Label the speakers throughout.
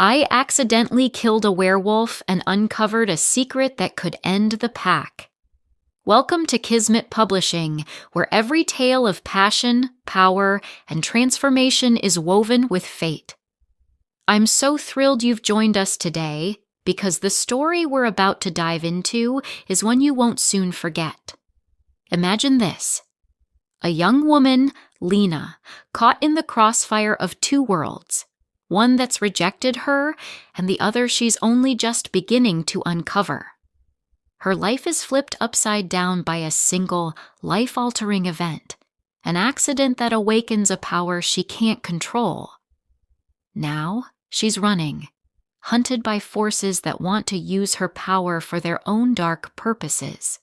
Speaker 1: I accidentally killed a werewolf and uncovered a secret that could end the pack. Welcome to Kismet Publishing, where every tale of passion, power, and transformation is woven with fate. I'm so thrilled you've joined us today, because the story we're about to dive into is one you won't soon forget. Imagine this. A young woman, Lena, caught in the crossfire of two worlds, one that's rejected her and the other she's only just beginning to uncover. Her life is flipped upside down by a single, life-altering event, an accident that awakens a power she can't control. Now, she's running, hunted by forces that want to use her power for their own dark purposes.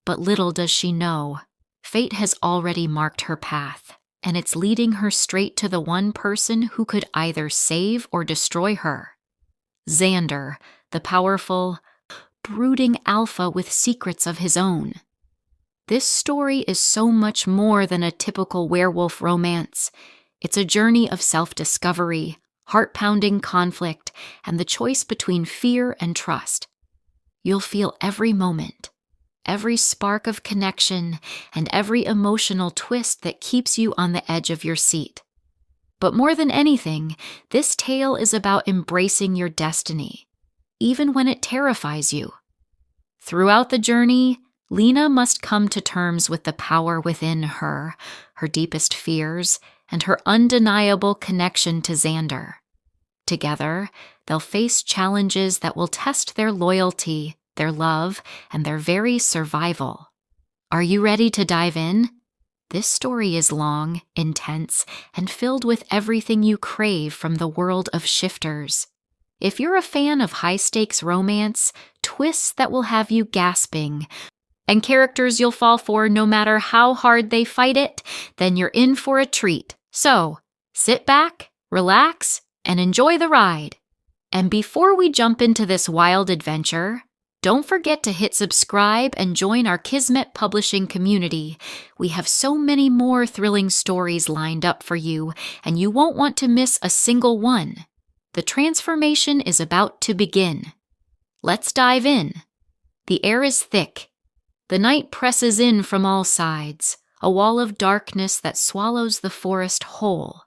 Speaker 1: But little does she know, fate has already marked her path, and it's leading her straight to the one person who could either save or destroy her. Xander, the powerful, brooding alpha with secrets of his own. This story is so much more than a typical werewolf romance. It's a journey of self-discovery, heart-pounding conflict, and the choice between fear and trust. You'll feel every moment, every spark of connection, and every emotional twist that keeps you on the edge of your seat. But more than anything, this tale is about embracing your destiny, even when it terrifies you. Throughout the journey, Lena must come to terms with the power within her, her deepest fears, and her undeniable connection to Xander. Together, they'll face challenges that will test their loyalty, their love, and their very survival. Are you ready to dive in? This story is long, intense, and filled with everything you crave from the world of shifters. If you're a fan of high-stakes romance, twists that will have you gasping, and characters you'll fall for no matter how hard they fight it, then you're in for a treat. So, sit back, relax, and enjoy the ride. And before we jump into this wild adventure, don't forget to hit subscribe and join our Kismet Publishing community. We have so many more thrilling stories lined up for you, and you won't want to miss a single one. The transformation is about to begin. Let's dive in. The air is thick. The night presses in from all sides, a wall of darkness that swallows the forest whole.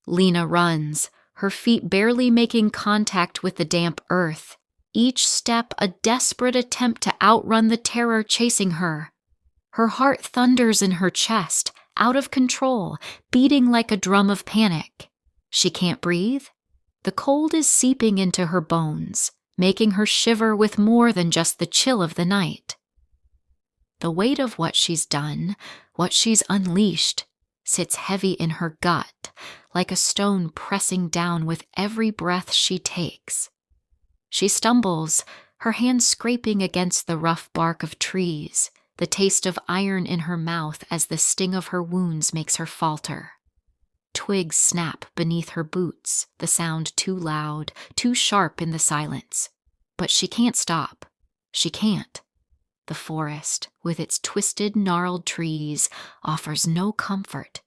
Speaker 1: Lena runs, her feet barely making contact with the damp earth, each step a desperate attempt to outrun the terror chasing her. Her heart thunders in her chest, out of control, beating like a drum of panic. She can't breathe. The cold is seeping into her bones, making her shiver with more than just the chill of the night. The weight of what she's done, what she's unleashed, sits heavy in her gut, like a stone pressing down with every breath she takes. She stumbles, her hands scraping against the rough bark of trees, the taste of iron in her mouth as the sting of her wounds makes her falter. Twigs snap beneath her boots, the sound too loud, too sharp in the silence. But she can't stop. She can't. The forest, with its twisted, gnarled trees, offers no comfort.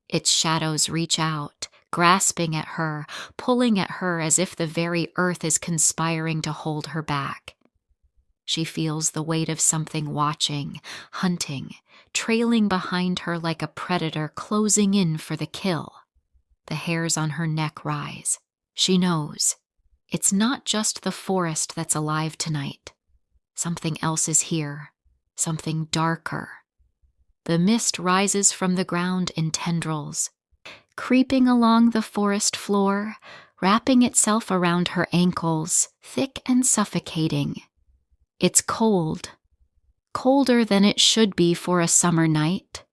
Speaker 1: Its shadows reach out, grasping at her, pulling at her as if the very earth is conspiring to hold her back. She feels the weight of something watching, hunting, trailing behind her like a predator closing in for the kill. The hairs on her neck rise. She knows. It's not just the forest that's alive tonight. Something else is here. Something darker. The mist rises from the ground in tendrils, creeping along the forest floor, wrapping itself around her ankles, thick and suffocating. It's cold. Colder than it should be for a summer night.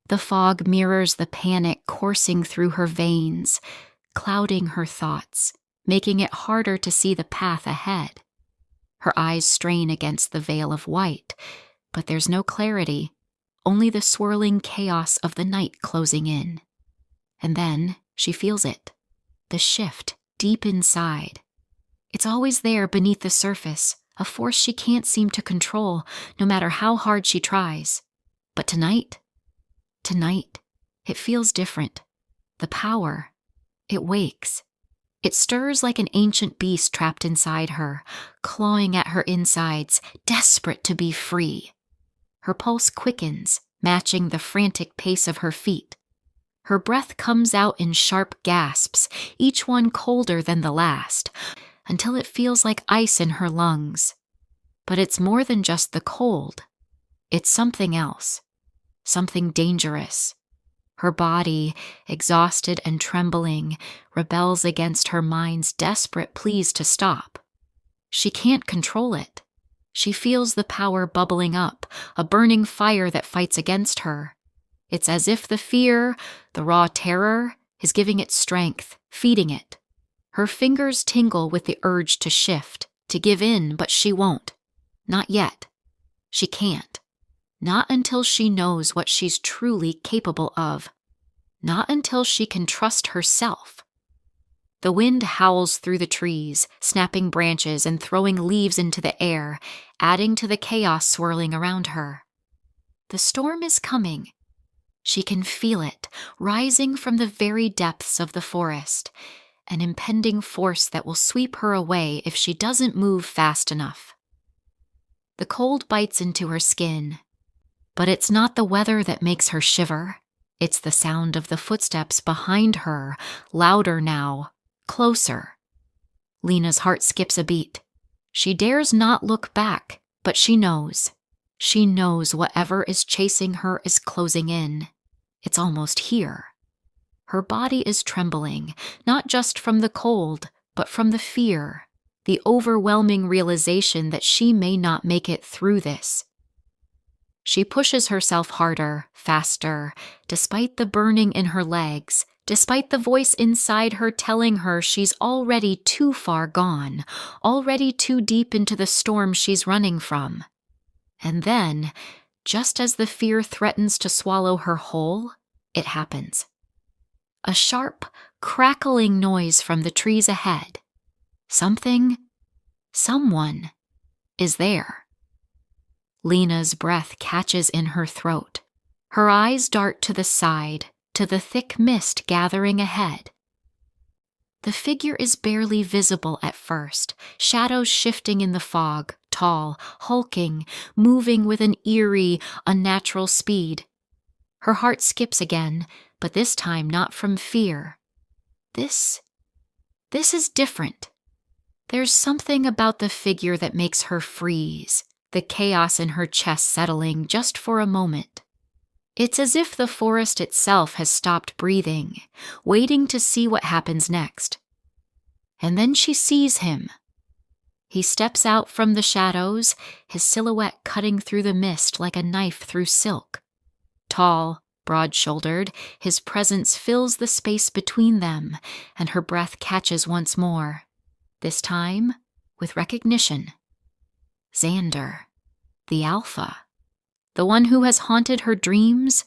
Speaker 1: The fog mirrors the panic coursing through her veins, clouding her thoughts, making it harder to see the path ahead. Her eyes strain against the veil of white, but there's no clarity, only the swirling chaos of the night closing in. And then she feels it, the shift deep inside. It's always there beneath the surface, a force she can't seem to control, no matter how hard she tries. But tonight, it feels different. The power, it wakes. It stirs like an ancient beast trapped inside her, clawing at her insides, desperate to be free. Her pulse quickens, matching the frantic pace of her feet. Her breath comes out in sharp gasps, each one colder than the last, until it feels like ice in her lungs. But it's more than just the cold. It's something else, something dangerous. Her body, exhausted and trembling, rebels against her mind's desperate pleas to stop. She can't control it. She feels the power bubbling up, a burning fire that fights against her. It's as if the fear, the raw terror, is giving it strength, feeding it. Her fingers tingle with the urge to shift, to give in, but she won't. Not yet. She can't. Not until she knows what she's truly capable of. Not until she can trust herself. The wind howls through the trees, snapping branches and throwing leaves into the air, adding to the chaos swirling around her. The storm is coming. She can feel it, rising from the very depths of the forest, an impending force that will sweep her away if she doesn't move fast enough. The cold bites into her skin, but it's not the weather that makes her shiver. It's the sound of the footsteps behind her, louder now, closer. Lena's heart skips a beat. She dares not look back, but she knows. She knows whatever is chasing her is closing in. It's almost here. Her body is trembling, not just from the cold, but from the fear, the overwhelming realization that she may not make it through this. She pushes herself harder, faster, despite the burning in her legs, despite the voice inside her telling her she's already too far gone, already too deep into the storm she's running from. And then, just as the fear threatens to swallow her whole, it happens. A sharp, crackling noise from the trees ahead. Someone is there. Lena's breath catches in her throat. Her eyes dart to the side, to the thick mist gathering ahead. The figure is barely visible at first, shadows shifting in the fog, tall, hulking, moving with an eerie, unnatural speed. Her heart skips again, but this time not from fear. This is different. There's something about the figure that makes her freeze, the chaos in her chest settling just for a moment. It's as if the forest itself has stopped breathing, waiting to see what happens next. And then she sees him. He steps out from the shadows, his silhouette cutting through the mist like a knife through silk. Tall, broad-shouldered, his presence fills the space between them, and her breath catches once more, this time with recognition. Xander, the Alpha, the one who has haunted her dreams,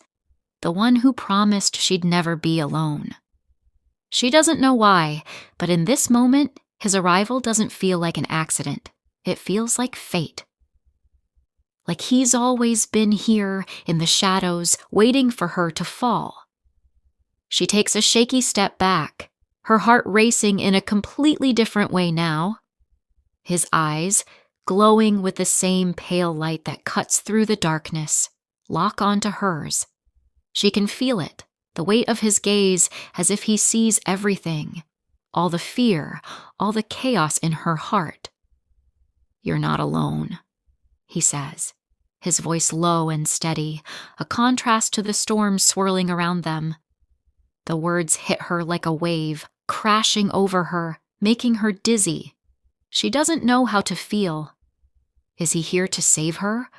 Speaker 1: the one who promised she'd never be alone. She doesn't know why, but in this moment, his arrival doesn't feel like an accident. It feels like fate. Like he's always been here in the shadows, waiting for her to fall. She takes a shaky step back, her heart racing in a completely different way now. His eyes, glowing with the same pale light that cuts through the darkness, lock onto hers. She can feel it, the weight of his gaze, as if he sees everything, all the fear, all the chaos in her heart. "You're not alone," he says, his voice low and steady, a contrast to the storm swirling around them. The words hit her like a wave, crashing over her, making her dizzy. She doesn't know how to feel. Is he here to save her?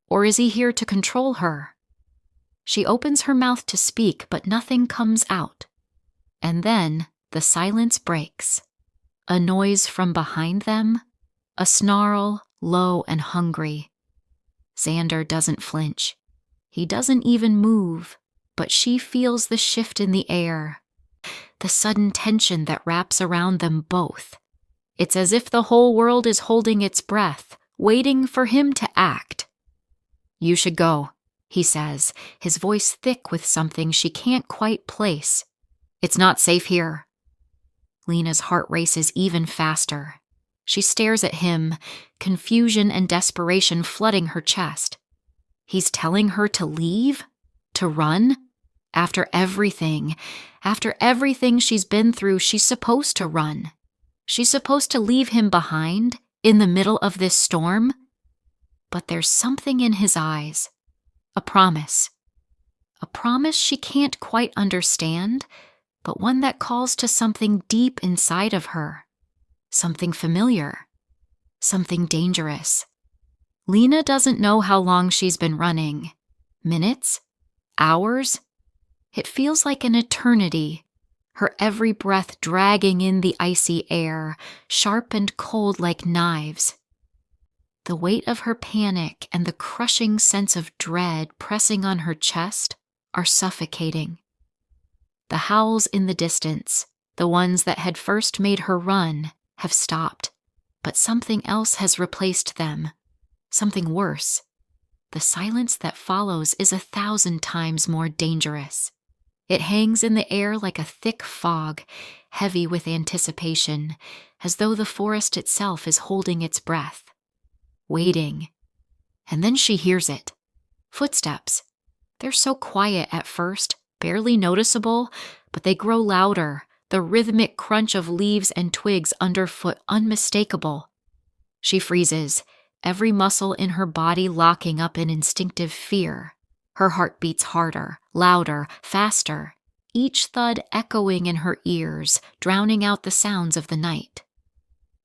Speaker 1: Or is he here to control her? She opens her mouth to speak, but nothing comes out. And then the silence breaks. A noise from behind them, a snarl, low and hungry. Xander doesn't flinch. He doesn't even move, but she feels the shift in the air, the sudden tension that wraps around them both. It's as if the whole world is holding its breath, waiting for him to act. "You should go," he says, his voice thick with something she can't quite place. "It's not safe here." Lena's heart races even faster. She stares at him, confusion and desperation flooding her chest. He's telling her to leave? To run? After everything she's been through, she's supposed to run. She's supposed to leave him behind in the middle of this storm. But there's something in his eyes. A promise. A promise she can't quite understand, but one that calls to something deep inside of her. Something familiar. Something dangerous. Lena doesn't know how long she's been running. Minutes? Hours? It feels like an eternity. Her every breath dragging in the icy air, sharp and cold like knives. The weight of her panic and the crushing sense of dread pressing on her chest are suffocating. The howls in the distance, the ones that had first made her run, have stopped, but something else has replaced them. Something worse. The silence that follows is 1,000 times more dangerous. It hangs in the air like a thick fog, heavy with anticipation, as though the forest itself is holding its breath. Waiting. And then she hears it. Footsteps. They're so quiet at first, barely noticeable, but they grow louder, the rhythmic crunch of leaves and twigs underfoot unmistakable. She freezes, every muscle in her body locking up in instinctive fear. Her heart beats harder, louder, faster, each thud echoing in her ears, drowning out the sounds of the night.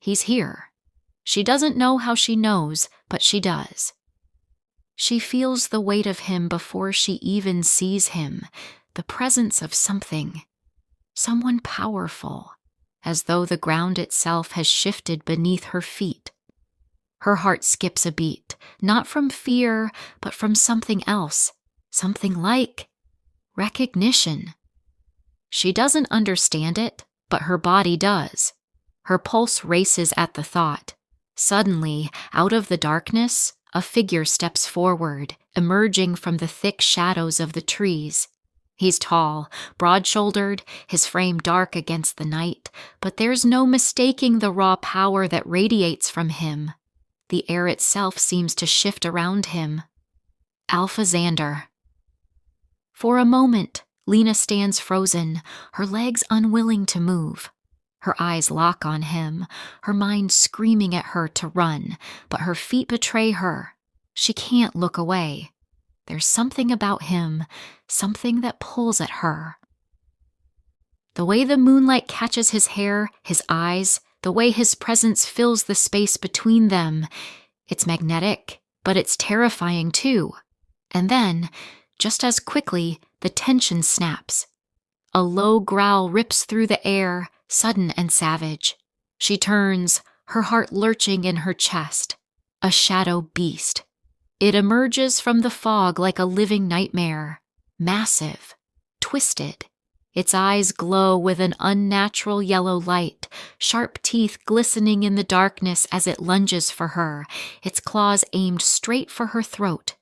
Speaker 1: He's here. She doesn't know how she knows, but she does. She feels the weight of him before she even sees him, the presence of something, someone powerful, as though the ground itself has shifted beneath her feet. Her heart skips a beat, not from fear, but from something else, something like recognition. She doesn't understand it, but her body does. Her pulse races at the thought. Suddenly, out of the darkness, a figure steps forward, emerging from the thick shadows of the trees. He's tall, broad-shouldered, his frame dark against the night, but there's no mistaking the raw power that radiates from him. The air itself seems to shift around him. Alpha Xander. For a moment, Lena stands frozen, her legs unwilling to move. Her eyes lock on him, her mind screaming at her to run, but her feet betray her. She can't look away. There's something about him, something that pulls at her. The way the moonlight catches his hair, his eyes, the way his presence fills the space between them, it's magnetic, but it's terrifying too. And then, just as quickly, the tension snaps. A low growl rips through the air, sudden and savage. She turns, her heart lurching in her chest. A shadow beast. It emerges from the fog like a living nightmare. Massive. Twisted. Its eyes glow with an unnatural yellow light, sharp teeth glistening in the darkness as it lunges for her, its claws aimed straight for her throat.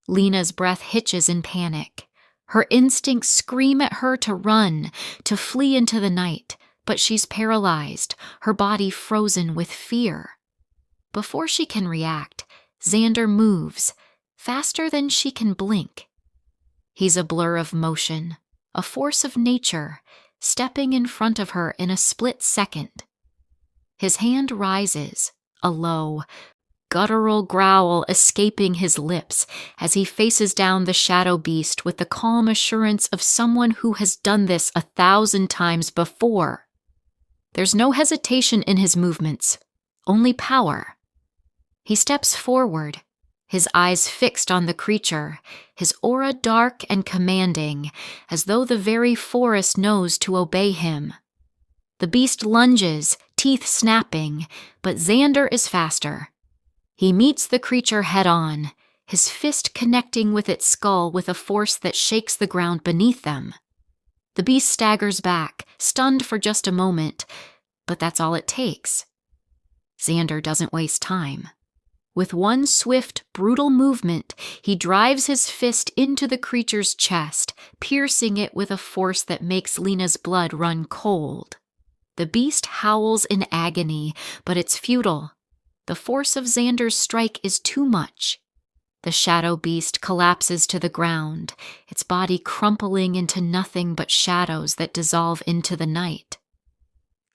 Speaker 1: Lena's breath hitches in panic. Her instincts scream at her to run, to flee into the night, but she's paralyzed, her body frozen with fear. Before she can react, Xander moves, faster than she can blink. He's a blur of motion, a force of nature, stepping in front of her in a split second. His hand rises, a low, guttural growl escaping his lips as he faces down the shadow beast with the calm assurance of someone who has done this 1,000 times before. There's no hesitation in his movements, only power. He steps forward, his eyes fixed on the creature, his aura dark and commanding, as though the very forest knows to obey him. The beast lunges, teeth snapping, but Xander is faster. He meets the creature head-on, his fist connecting with its skull with a force that shakes the ground beneath them. The beast staggers back, stunned for just a moment, but that's all it takes. Xander doesn't waste time. With one swift, brutal movement, he drives his fist into the creature's chest, piercing it with a force that makes Lena's blood run cold. The beast howls in agony, but it's futile. The force of Xander's strike is too much. The shadow beast collapses to the ground, its body crumpling into nothing but shadows that dissolve into the night.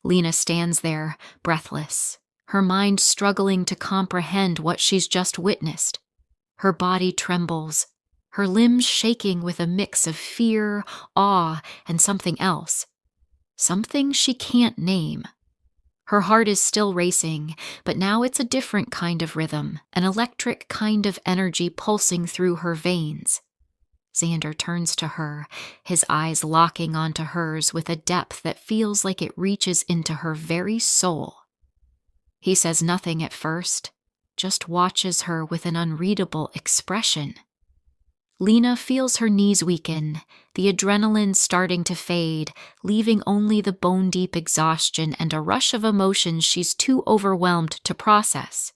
Speaker 1: Lena stands there, breathless, her mind struggling to comprehend what she's just witnessed. Her body trembles, her limbs shaking with a mix of fear, awe, and something else. Something she can't name. Her heart is still racing, but now it's a different kind of rhythm, an electric kind of energy pulsing through her veins. Xander turns to her, his eyes locking onto hers with a depth that feels like it reaches into her very soul. He says nothing at first, just watches her with an unreadable expression. Lena feels her knees weaken, the adrenaline starting to fade, leaving only the bone-deep exhaustion and a rush of emotions she's too overwhelmed to process.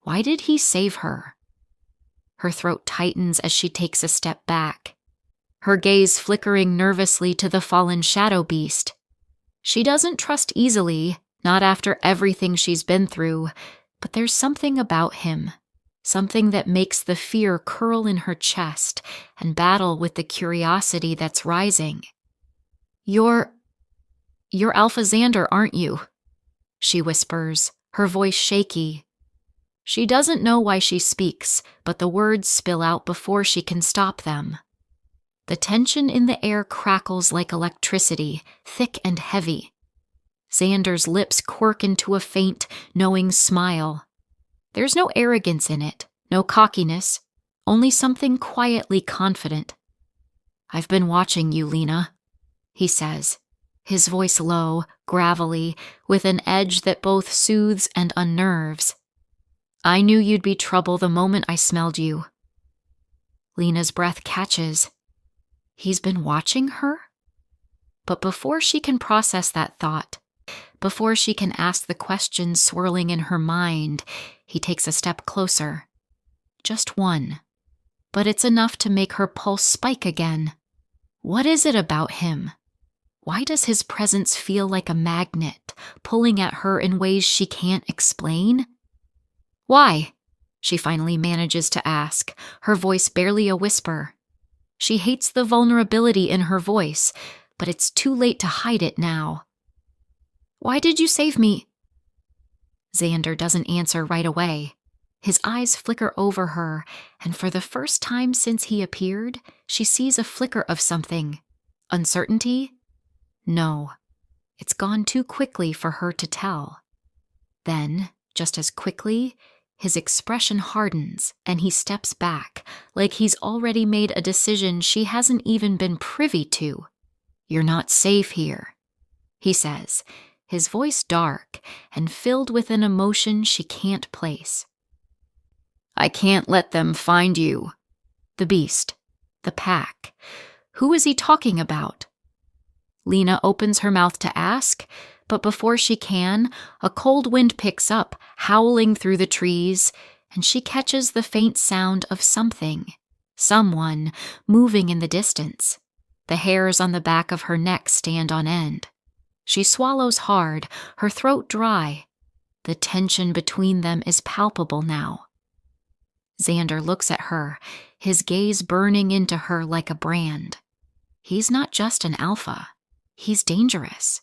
Speaker 1: Why did he save her? Her throat tightens as she takes a step back, her gaze flickering nervously to the fallen shadow beast. She doesn't trust easily, not after everything she's been through, but there's something about him. Something that makes the fear curl in her chest and battle with the curiosity that's rising. You're Alpha Xander, aren't you? She whispers, her voice shaky. She doesn't know why she speaks, but the words spill out before she can stop them. The tension in the air crackles like electricity, thick and heavy. Xander's lips quirk into a faint, knowing smile. There's no arrogance in it, no cockiness, only something quietly confident. I've been watching you, Lena, he says, his voice low, gravelly, with an edge that both soothes and unnerves. I knew you'd be trouble the moment I smelled you. Lena's breath catches. He's been watching her? But before she can process that thought, before she can ask the questions swirling in her mind, he takes a step closer. Just one. But it's enough to make her pulse spike again. What is it about him? Why does his presence feel like a magnet, pulling at her in ways she can't explain? Why? She finally manages to ask, her voice barely a whisper. She hates the vulnerability in her voice, but it's too late to hide it now. Why did you save me? Xander doesn't answer right away. His eyes flicker over her, and for the first time since he appeared, she sees a flicker of something. Uncertainty? No. It's gone too quickly for her to tell. Then, just as quickly, his expression hardens, and he steps back, like he's already made a decision she hasn't even been privy to. You're not safe here, he says, his voice dark and filled with an emotion she can't place. I can't let them find you. The beast. The pack. Who is he talking about? Lena opens her mouth to ask, but before she can, a cold wind picks up, howling through the trees, and she catches the faint sound of something, someone, moving in the distance. The hairs on the back of her neck stand on end. She swallows hard, her throat dry. The tension between them is palpable now. Xander looks at her, his gaze burning into her like a brand. He's not just an alpha. He's dangerous.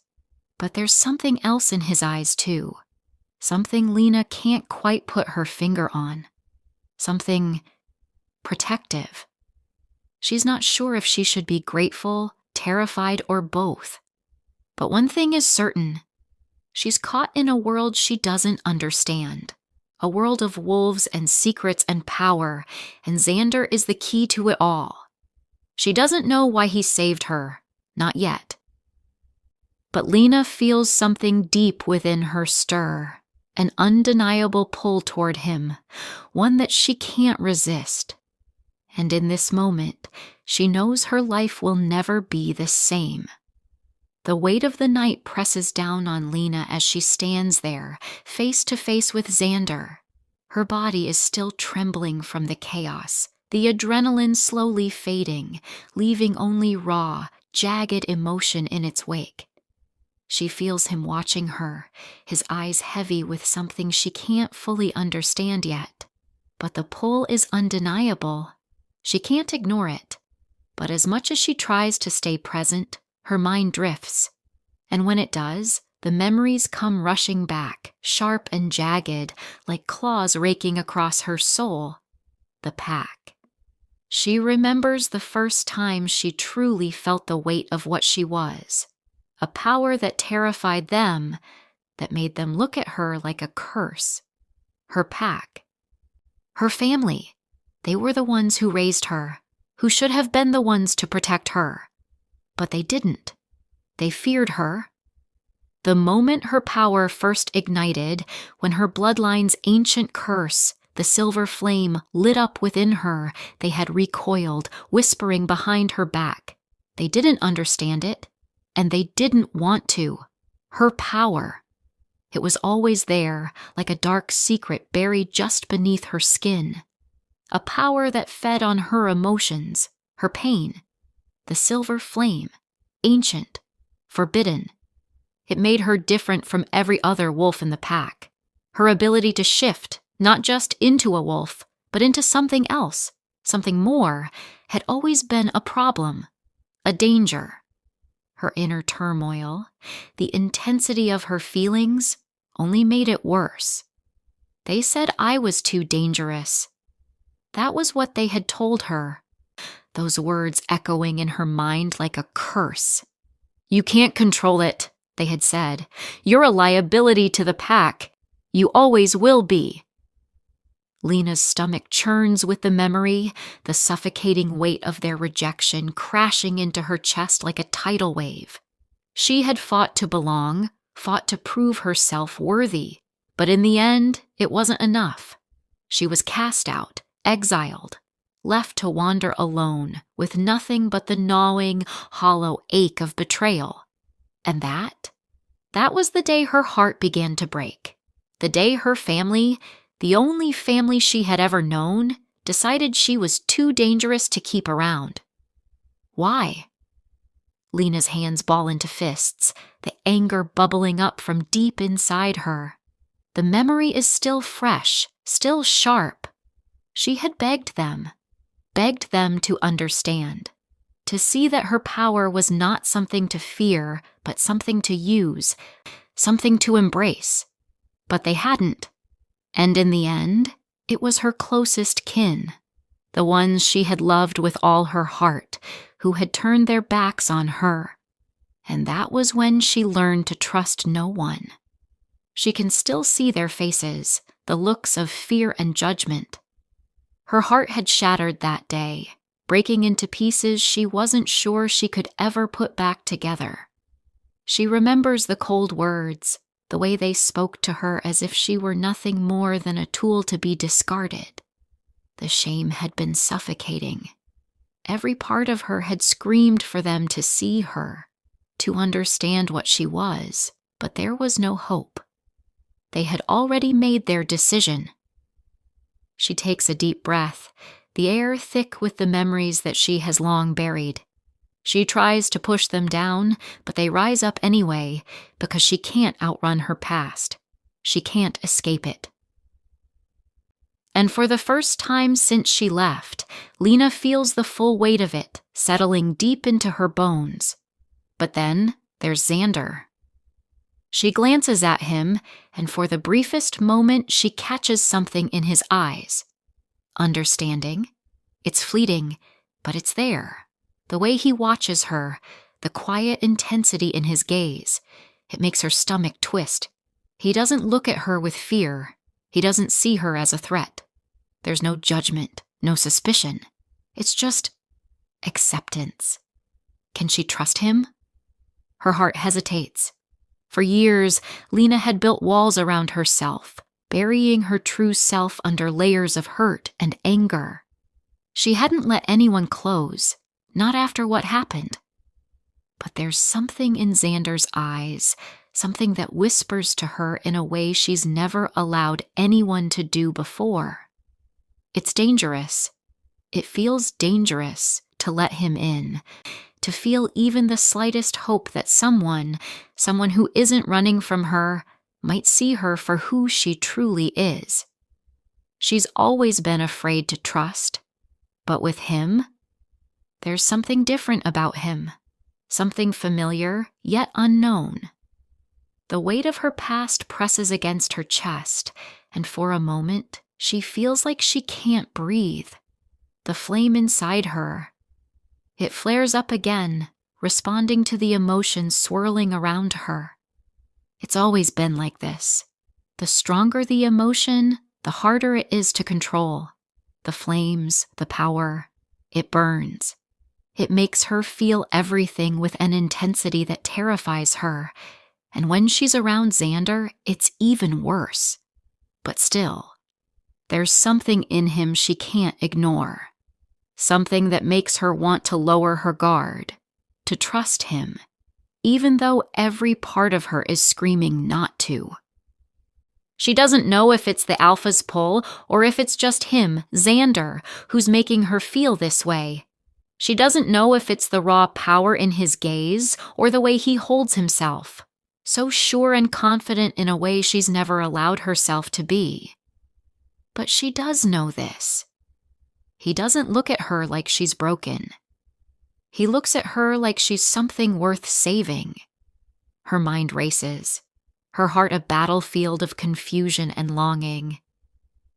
Speaker 1: But there's something else in his eyes, too. Something Lena can't quite put her finger on. Something protective. She's not sure if she should be grateful, terrified, or both. But one thing is certain. She's caught in a world she doesn't understand. A world of wolves and secrets and power, and Xander is the key to it all. She doesn't know why he saved her. Not yet. But Lena feels something deep within her stir, an undeniable pull toward him, one that she can't resist. And in this moment, she knows her life will never be the same. The weight of the night presses down on Lena as she stands there, face to face with Xander. Her body is still trembling from the chaos, the adrenaline slowly fading, leaving only raw, jagged emotion in its wake. She feels him watching her, his eyes heavy with something she can't fully understand yet. But the pull is undeniable. She can't ignore it. But as much as she tries to stay present, her mind drifts. And when it does, the memories come rushing back, sharp and jagged, like claws raking across her soul. The pack. She remembers the first time she truly felt the weight of what she was. A power that terrified them, that made them look at her like a curse. Her pack. Her family. They were the ones who raised her, who should have been the ones to protect her. But they didn't. They feared her. The moment her power first ignited, when her bloodline's ancient curse, the silver flame, lit up within her, they had recoiled, whispering behind her back. They didn't understand it, and they didn't want to. Her power. It was always there, like a dark secret buried just beneath her skin. A power that fed on her emotions, her pain. The silver flame, ancient, forbidden. It made her different from every other wolf in the pack. Her ability to shift, not just into a wolf, but into something else, something more, had always been a problem, a danger. Her inner turmoil, the intensity of her feelings, only made it worse. They said I was too dangerous. That was what they had told her, those words echoing in her mind like a curse. You can't control it, they had said. You're a liability to the pack. You always will be. Lena's stomach churns with the memory, the suffocating weight of their rejection crashing into her chest like a tidal wave. She had fought to belong, fought to prove herself worthy, but in the end, it wasn't enough. She was cast out, exiled, left to wander alone, with nothing but the gnawing, hollow ache of betrayal. And that was the day her heart began to break. The day her family, the only family she had ever known, decided she was too dangerous to keep around. Why? Lena's hands ball into fists, the anger bubbling up from deep inside her. The memory is still fresh, still sharp. She had begged them to understand, to see that her power was not something to fear, but something to use, something to embrace. But they hadn't. And in the end, it was her closest kin, the ones she had loved with all her heart, who had turned their backs on her. And that was when she learned to trust no one. She can still see their faces, the looks of fear and judgment. Her heart had shattered that day, breaking into pieces she wasn't sure she could ever put back together. She remembers the cold words, the way they spoke to her as if she were nothing more than a tool to be discarded. The shame had been suffocating. Every part of her had screamed for them to see her, to understand what she was, but there was no hope. They had already made their decision. She takes a deep breath, the air thick with the memories that she has long buried. She tries to push them down, but they rise up anyway, because she can't outrun her past. She can't escape it. And for the first time since she left, Lena feels the full weight of it, settling deep into her bones. But then there's Xander. She glances at him, and for the briefest moment she catches something in his eyes. Understanding. It's fleeting, but it's there. The way he watches her, the quiet intensity in his gaze, it makes her stomach twist. He doesn't look at her with fear. He doesn't see her as a threat. There's no judgment, no suspicion. It's just acceptance. Can she trust him? Her heart hesitates. For years, Lena had built walls around herself, burying her true self under layers of hurt and anger. She hadn't let anyone close, not after what happened. But there's something in Xander's eyes, something that whispers to her in a way she's never allowed anyone to do before. It's dangerous. It feels dangerous to let him in, to feel even the slightest hope that someone who isn't running from her, might see her for who she truly is. She's always been afraid to trust, but with him, there's something different about him, something familiar yet unknown. The weight of her past presses against her chest, and for a moment, she feels like she can't breathe. The flame inside her, it flares up again, responding to the emotions swirling around her. It's always been like this. The stronger the emotion, the harder it is to control. The flames, the power, it burns. It makes her feel everything with an intensity that terrifies her. And when she's around Xander, it's even worse. But still, there's something in him she can't ignore. Something that makes her want to lower her guard, to trust him, even though every part of her is screaming not to. She doesn't know if it's the alpha's pull or if it's just him, Xander, who's making her feel this way. She doesn't know if it's the raw power in his gaze or the way he holds himself, so sure and confident in a way she's never allowed herself to be. But she does know this. He doesn't look at her like she's broken. He looks at her like she's something worth saving. Her mind races, her heart a battlefield of confusion and longing.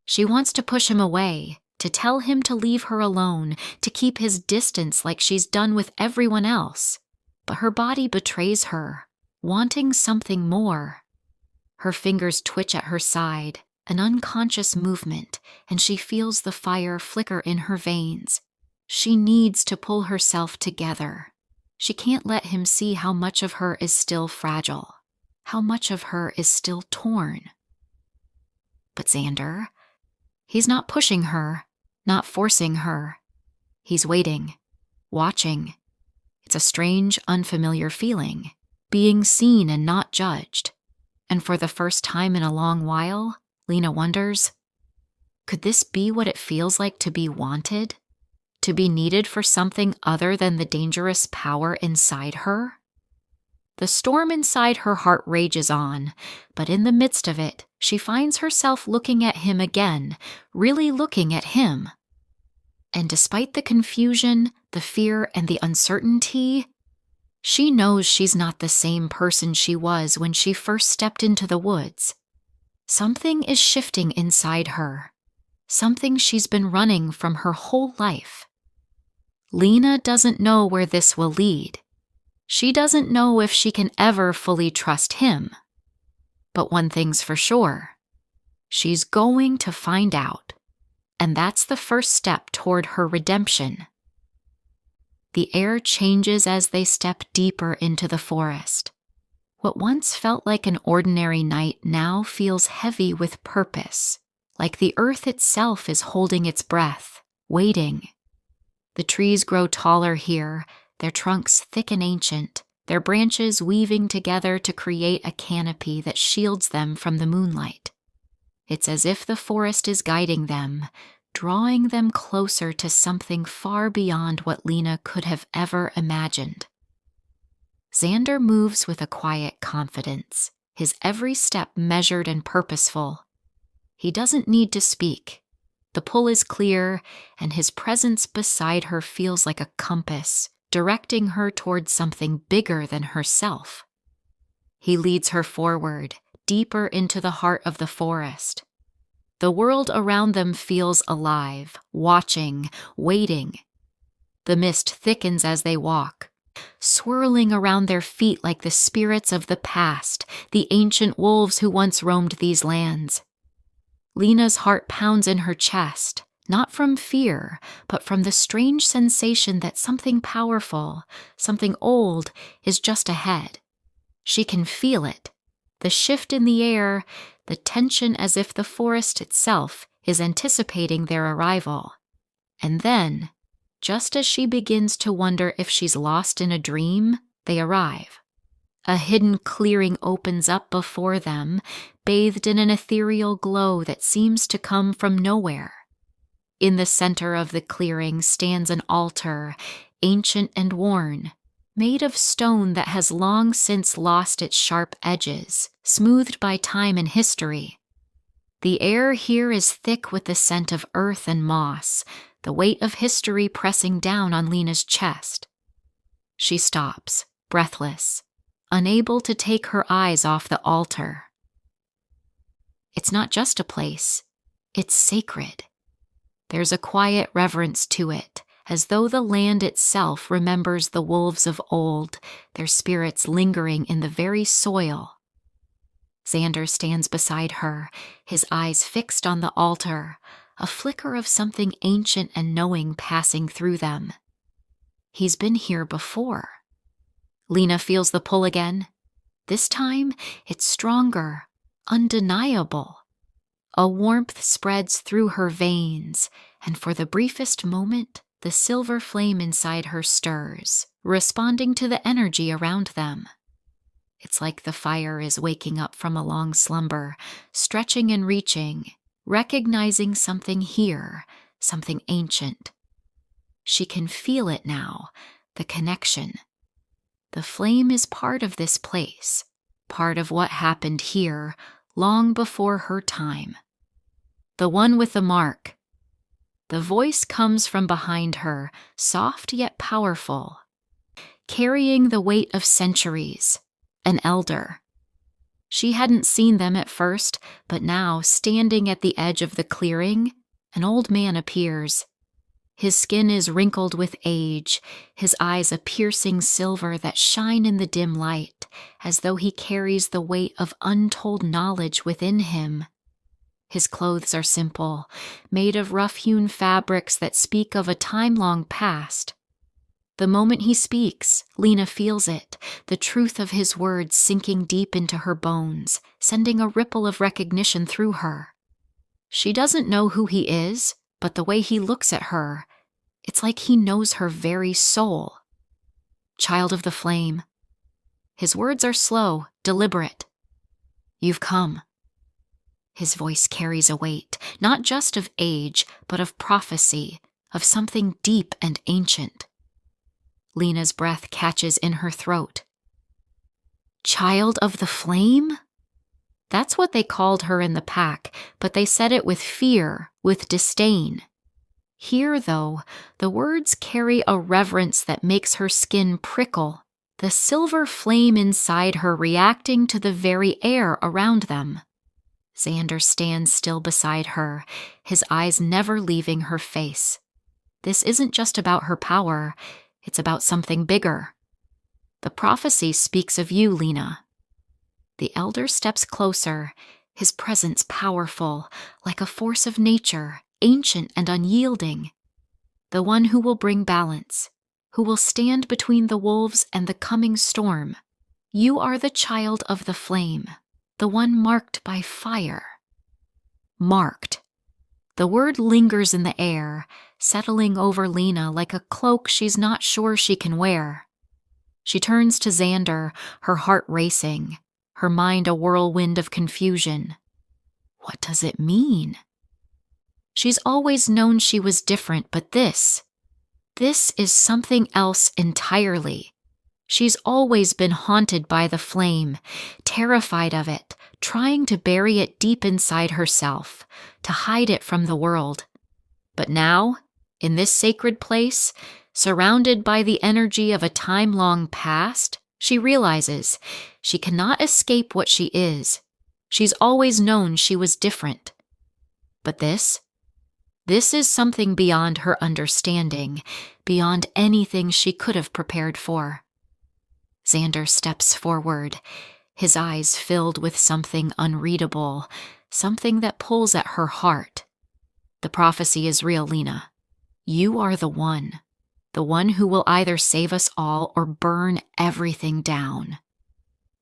Speaker 1: She wants to push him away, to tell him to leave her alone, to keep his distance like she's done with everyone else. But her body betrays her, wanting something more. Her fingers twitch at her side, an unconscious movement, and she feels the fire flicker in her veins. She needs to pull herself together. She can't let him see how much of her is still fragile, how much of her is still torn. But Xander, he's not pushing her, not forcing her. He's waiting, watching. It's a strange, unfamiliar feeling, being seen and not judged. And for the first time in a long while, Lena wonders, could this be what it feels like to be wanted? To be needed for something other than the dangerous power inside her? The storm inside her heart rages on, but in the midst of it, she finds herself looking at him again, really looking at him. And despite the confusion, the fear, and the uncertainty, she knows she's not the same person she was when she first stepped into the woods. Something is shifting inside her, something she's been running from her whole life. Lena doesn't know where this will lead. She doesn't know if she can ever fully trust him. But one thing's for sure, she's going to find out, and that's the first step toward her redemption. The air changes as they step deeper into the forest. What once felt like an ordinary night now feels heavy with purpose, like the earth itself is holding its breath, waiting. The trees grow taller here, their trunks thick and ancient, their branches weaving together to create a canopy that shields them from the moonlight. It's as if the forest is guiding them, drawing them closer to something far beyond what Lena could have ever imagined. Xander moves with a quiet confidence, his every step measured and purposeful. He doesn't need to speak. The pull is clear, and his presence beside her feels like a compass, directing her towards something bigger than herself. He leads her forward, deeper into the heart of the forest. The world around them feels alive, watching, waiting. The mist thickens as they walk, swirling around their feet like the spirits of the past, the ancient wolves who once roamed these lands. Lena's heart pounds in her chest, not from fear, but from the strange sensation that something powerful, something old, is just ahead. She can feel it, the shift in the air, the tension as if the forest itself is anticipating their arrival. And then, just as she begins to wonder if she's lost in a dream, they arrive. A hidden clearing opens up before them, bathed in an ethereal glow that seems to come from nowhere. In the center of the clearing stands an altar, ancient and worn, made of stone that has long since lost its sharp edges, smoothed by time and history. The air here is thick with the scent of earth and moss, the weight of history pressing down on Lena's chest. She stops, breathless, unable to take her eyes off the altar. It's not just a place, it's sacred. There's a quiet reverence to it, as though the land itself remembers the wolves of old, their spirits lingering in the very soil. Xander stands beside her, his eyes fixed on the altar, a flicker of something ancient and knowing passing through them. He's been here before. Lena feels the pull again. This time, it's stronger, undeniable. A warmth spreads through her veins, and for the briefest moment, the silver flame inside her stirs, responding to the energy around them. It's like the fire is waking up from a long slumber, stretching and reaching, recognizing something here, something ancient. She can feel it now, the connection. The flame is part of this place, part of what happened here long before her time. The one with the mark. The voice comes from behind her, soft yet powerful, carrying the weight of centuries. An elder. She hadn't seen them at first, but now, standing at the edge of the clearing, an old man appears. His skin is wrinkled with age, his eyes a piercing silver that shine in the dim light, as though he carries the weight of untold knowledge within him. His clothes are simple, made of rough-hewn fabrics that speak of a time-long past. The moment he speaks, Lena feels it, the truth of his words sinking deep into her bones, sending a ripple of recognition through her. She doesn't know who he is, but the way he looks at her, it's like he knows her very soul. Child of the flame. His words are slow, deliberate. You've come. His voice carries a weight, not just of age, but of prophecy, of something deep and ancient. Lena's breath catches in her throat. Child of the flame? That's what they called her in the pack, but they said it with fear, with disdain. Here, though, the words carry a reverence that makes her skin prickle, the silver flame inside her reacting to the very air around them. Xander stands still beside her, his eyes never leaving her face. This isn't just about her power. It's about something bigger. The prophecy speaks of you, Lena. The elder steps closer, his presence powerful, like a force of nature, ancient and unyielding. The one who will bring balance, who will stand between the wolves and the coming storm. You are the child of the flame, the one marked by fire. Marked. The word lingers in the air, settling over Lena like a cloak she's not sure she can wear. She turns to Xander, her heart racing, her mind a whirlwind of confusion. What does it mean? She's always known she was different, but this is something else entirely. She's always been haunted by the flame, terrified of it, trying to bury it deep inside herself, to hide it from the world. But now, in this sacred place, surrounded by the energy of a time long past, she realizes she cannot escape what she is. She's always known she was different. But this is something beyond her understanding, beyond anything she could have prepared for. Xander steps forward, his eyes filled with something unreadable, something that pulls at her heart. The prophecy is real, Lena. You are the one who will either save us all or burn everything down.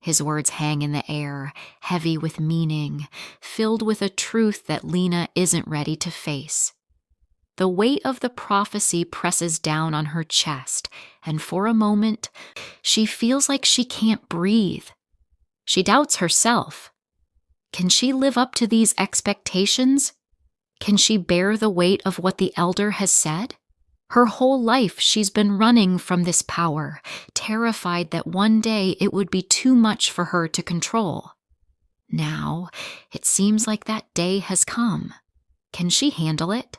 Speaker 1: His words hang in the air, heavy with meaning, filled with a truth that Lena isn't ready to face. The weight of the prophecy presses down on her chest, and for a moment, she feels like she can't breathe. She doubts herself. Can she live up to these expectations? Can she bear the weight of what the elder has said? Her whole life she's been running from this power, terrified that one day it would be too much for her to control. Now, it seems like that day has come. Can she handle it?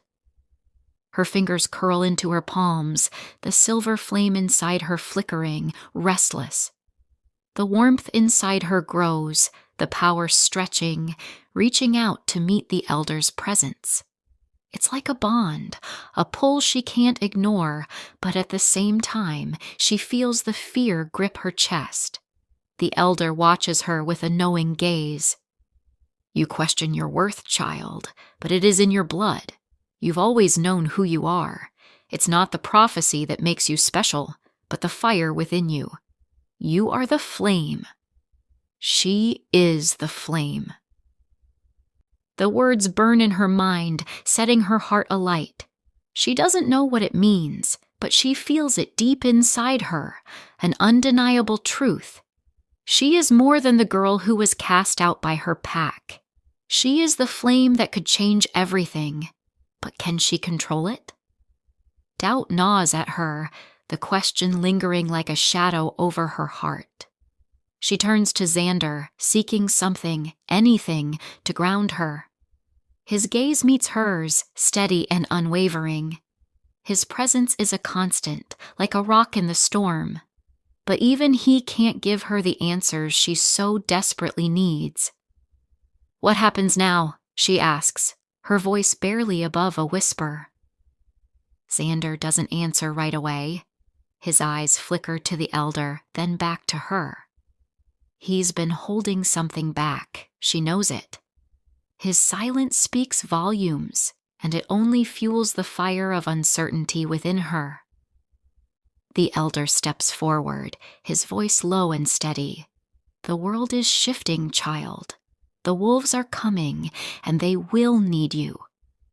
Speaker 1: Her fingers curl into her palms, the silver flame inside her flickering, restless. The warmth inside her grows, the power stretching, reaching out to meet the elder's presence. It's like a bond, a pull she can't ignore, but at the same time, she feels the fear grip her chest. The elder watches her with a knowing gaze. You question your worth, child, but it is in your blood. You've always known who you are. It's not the prophecy that makes you special, but the fire within you. You are the flame. She is the flame. The words burn in her mind, setting her heart alight. She doesn't know what it means, but she feels it deep inside her, an undeniable truth. She is more than the girl who was cast out by her pack. She is the flame that could change everything. But can she control it? Doubt gnaws at her, the question lingering like a shadow over her heart. She turns to Xander, seeking something, anything, to ground her. His gaze meets hers, steady and unwavering. His presence is a constant, like a rock in the storm. But even he can't give her the answers she so desperately needs. What happens now? She asks, her voice barely above a whisper. Xander doesn't answer right away. His eyes flicker to the elder, then back to her. He's been holding something back. She knows it. His silence speaks volumes, and it only fuels the fire of uncertainty within her. The elder steps forward, his voice low and steady. The world is shifting, child. The wolves are coming, and they will need you.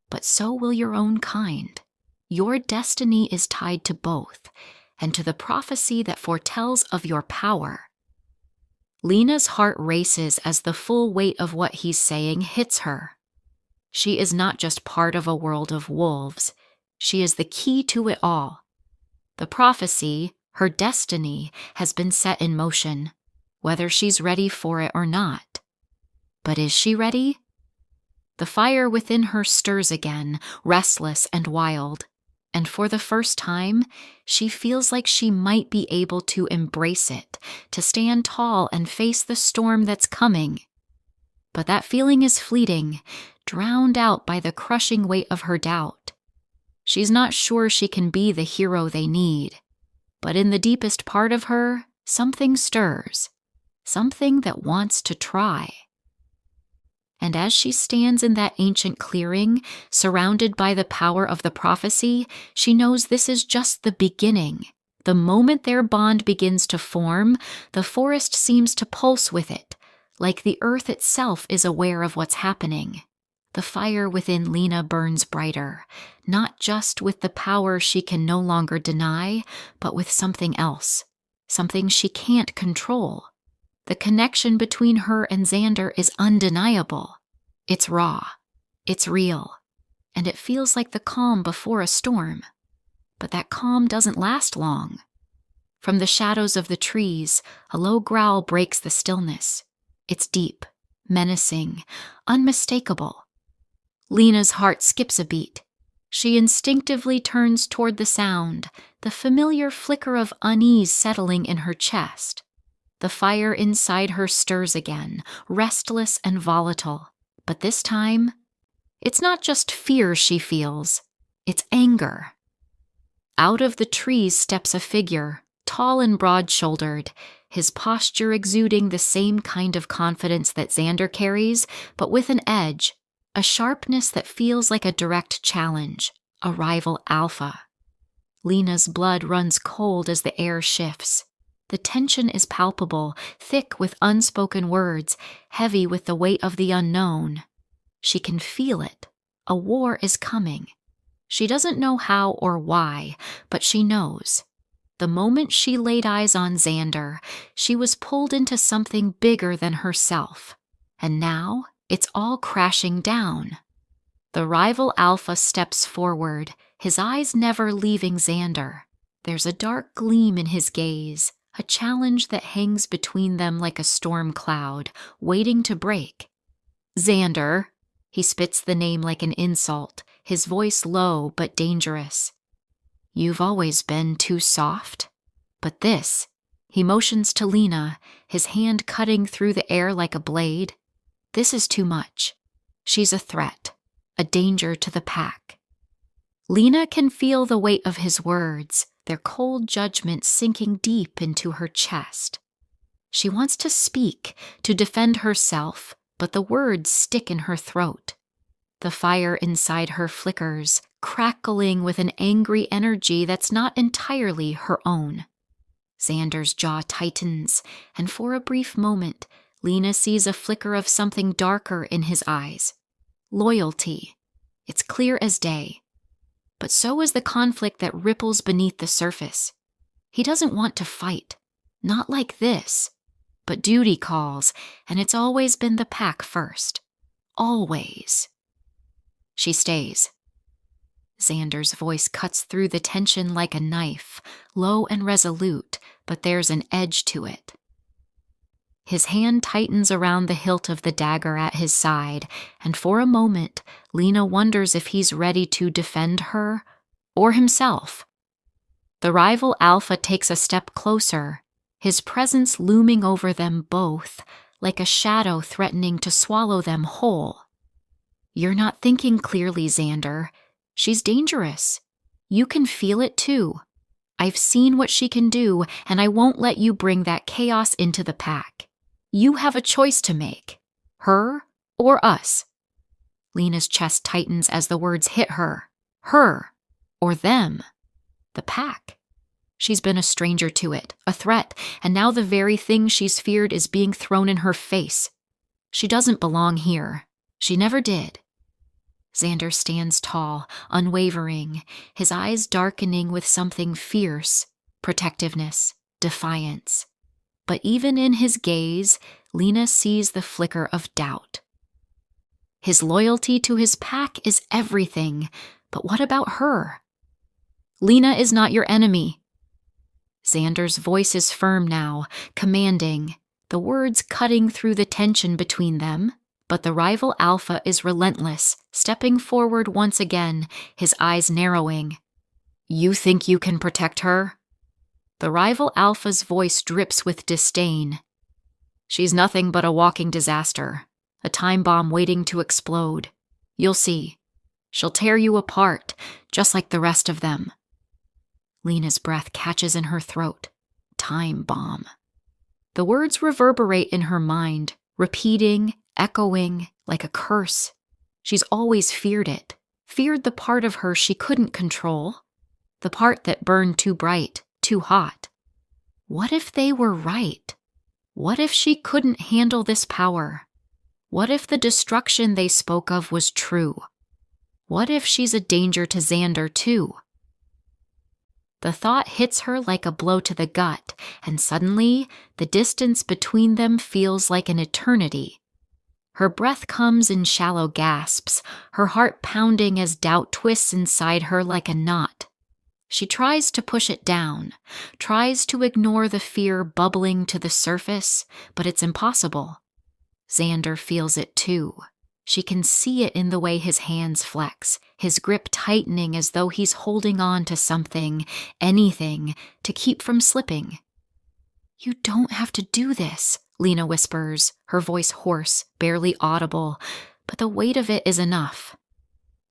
Speaker 1: But so will your own kind. Your destiny is tied to both, and to the prophecy that foretells of your power. Lena's heart races as the full weight of what he's saying hits her. She is not just part of a world of wolves. She is the key to it all. The prophecy, her destiny, has been set in motion, whether she's ready for it or not. But is she ready? The fire within her stirs again, restless and wild. And for the first time, she feels like she might be able to embrace it, to stand tall and face the storm that's coming. But that feeling is fleeting, drowned out by the crushing weight of her doubt. She's not sure she can be the hero they need, but in the deepest part of her, something stirs, something that wants to try. And as she stands in that ancient clearing, surrounded by the power of the prophecy, she knows this is just the beginning. The moment their bond begins to form, the forest seems to pulse with it, like the earth itself is aware of what's happening. The fire within Lena burns brighter, not just with the power she can no longer deny, but with something else, something she can't control. The connection between her and Xander is undeniable. It's raw, it's real, and it feels like the calm before a storm. But that calm doesn't last long. From the shadows of the trees, a low growl breaks the stillness. It's deep, menacing, unmistakable. Lena's heart skips a beat. She instinctively turns toward the sound, the familiar flicker of unease settling in her chest. The fire inside her stirs again, restless and volatile. But this time, it's not just fear she feels, it's anger. Out of the trees steps a figure, tall and broad-shouldered, his posture exuding the same kind of confidence that Xander carries, but with an edge, a sharpness that feels like a direct challenge, a rival alpha. Lena's blood runs cold as the air shifts. The tension is palpable, thick with unspoken words, heavy with the weight of the unknown. She can feel it. A war is coming. She doesn't know how or why, but she knows. The moment she laid eyes on Xander, she was pulled into something bigger than herself. And now, it's all crashing down. The rival alpha steps forward, his eyes never leaving Xander. There's a dark gleam in his gaze, a challenge that hangs between them like a storm cloud, waiting to break. Xander. He spits the name like an insult, his voice low but dangerous. You've always been too soft. But this, he motions to Lena, his hand cutting through the air like a blade. This is too much. She's a threat, a danger to the pack. Lena can feel the weight of his words, their cold judgment sinking deep into her chest. She wants to speak, to defend herself, but the words stick in her throat. The fire inside her flickers, crackling with an angry energy that's not entirely her own. Xander's jaw tightens, and for a brief moment, Lena sees a flicker of something darker in his eyes. Loyalty. It's clear as day. But so is the conflict that ripples beneath the surface. He doesn't want to fight. Not like this. But duty calls, and it's always been the pack first. Always. She stays. Xander's voice cuts through the tension like a knife, low and resolute, but there's an edge to it. His hand tightens around the hilt of the dagger at his side, and for a moment, Lena wonders if he's ready to defend her or himself. The rival alpha takes a step closer, his presence looming over them both, like a shadow threatening to swallow them whole. You're not thinking clearly, Xander. She's dangerous. You can feel it too. I've seen what she can do, and I won't let you bring that chaos into the pack. You have a choice to make. Her or us. Lena's chest tightens as the words hit her. Her or them. The pack. She's been a stranger to it, a threat, and now the very thing she's feared is being thrown in her face. She doesn't belong here. She never did. Xander stands tall, unwavering, his eyes darkening with something fierce, protectiveness, defiance. But even in his gaze, Lena sees the flicker of doubt. His loyalty to his pack is everything, but what about her? Lena is not your enemy. Xander's voice is firm now, commanding, the words cutting through the tension between them. But the rival alpha is relentless, stepping forward once again, his eyes narrowing. You think you can protect her? The rival alpha's voice drips with disdain. She's nothing but a walking disaster, a time bomb waiting to explode. You'll see. She'll tear you apart, just like the rest of them. Lena's breath catches in her throat. Time bomb. The words reverberate in her mind, repeating, echoing like a curse. She's always feared it, feared the part of her she couldn't control, the part that burned too bright, too hot. What if they were right? What if she couldn't handle this power? What if the destruction they spoke of was true? What if she's a danger to Xander too? The thought hits her like a blow to the gut, and suddenly the distance between them feels like an eternity. Her breath comes in shallow gasps, her heart pounding as doubt twists inside her like a knot. She tries to push it down, tries to ignore the fear bubbling to the surface, but it's impossible. Xander feels it too. She can see it in the way his hands flex, his grip tightening as though he's holding on to something, anything, to keep from slipping. You don't have to do this, Lena whispers, her voice hoarse, barely audible, but the weight of it is enough.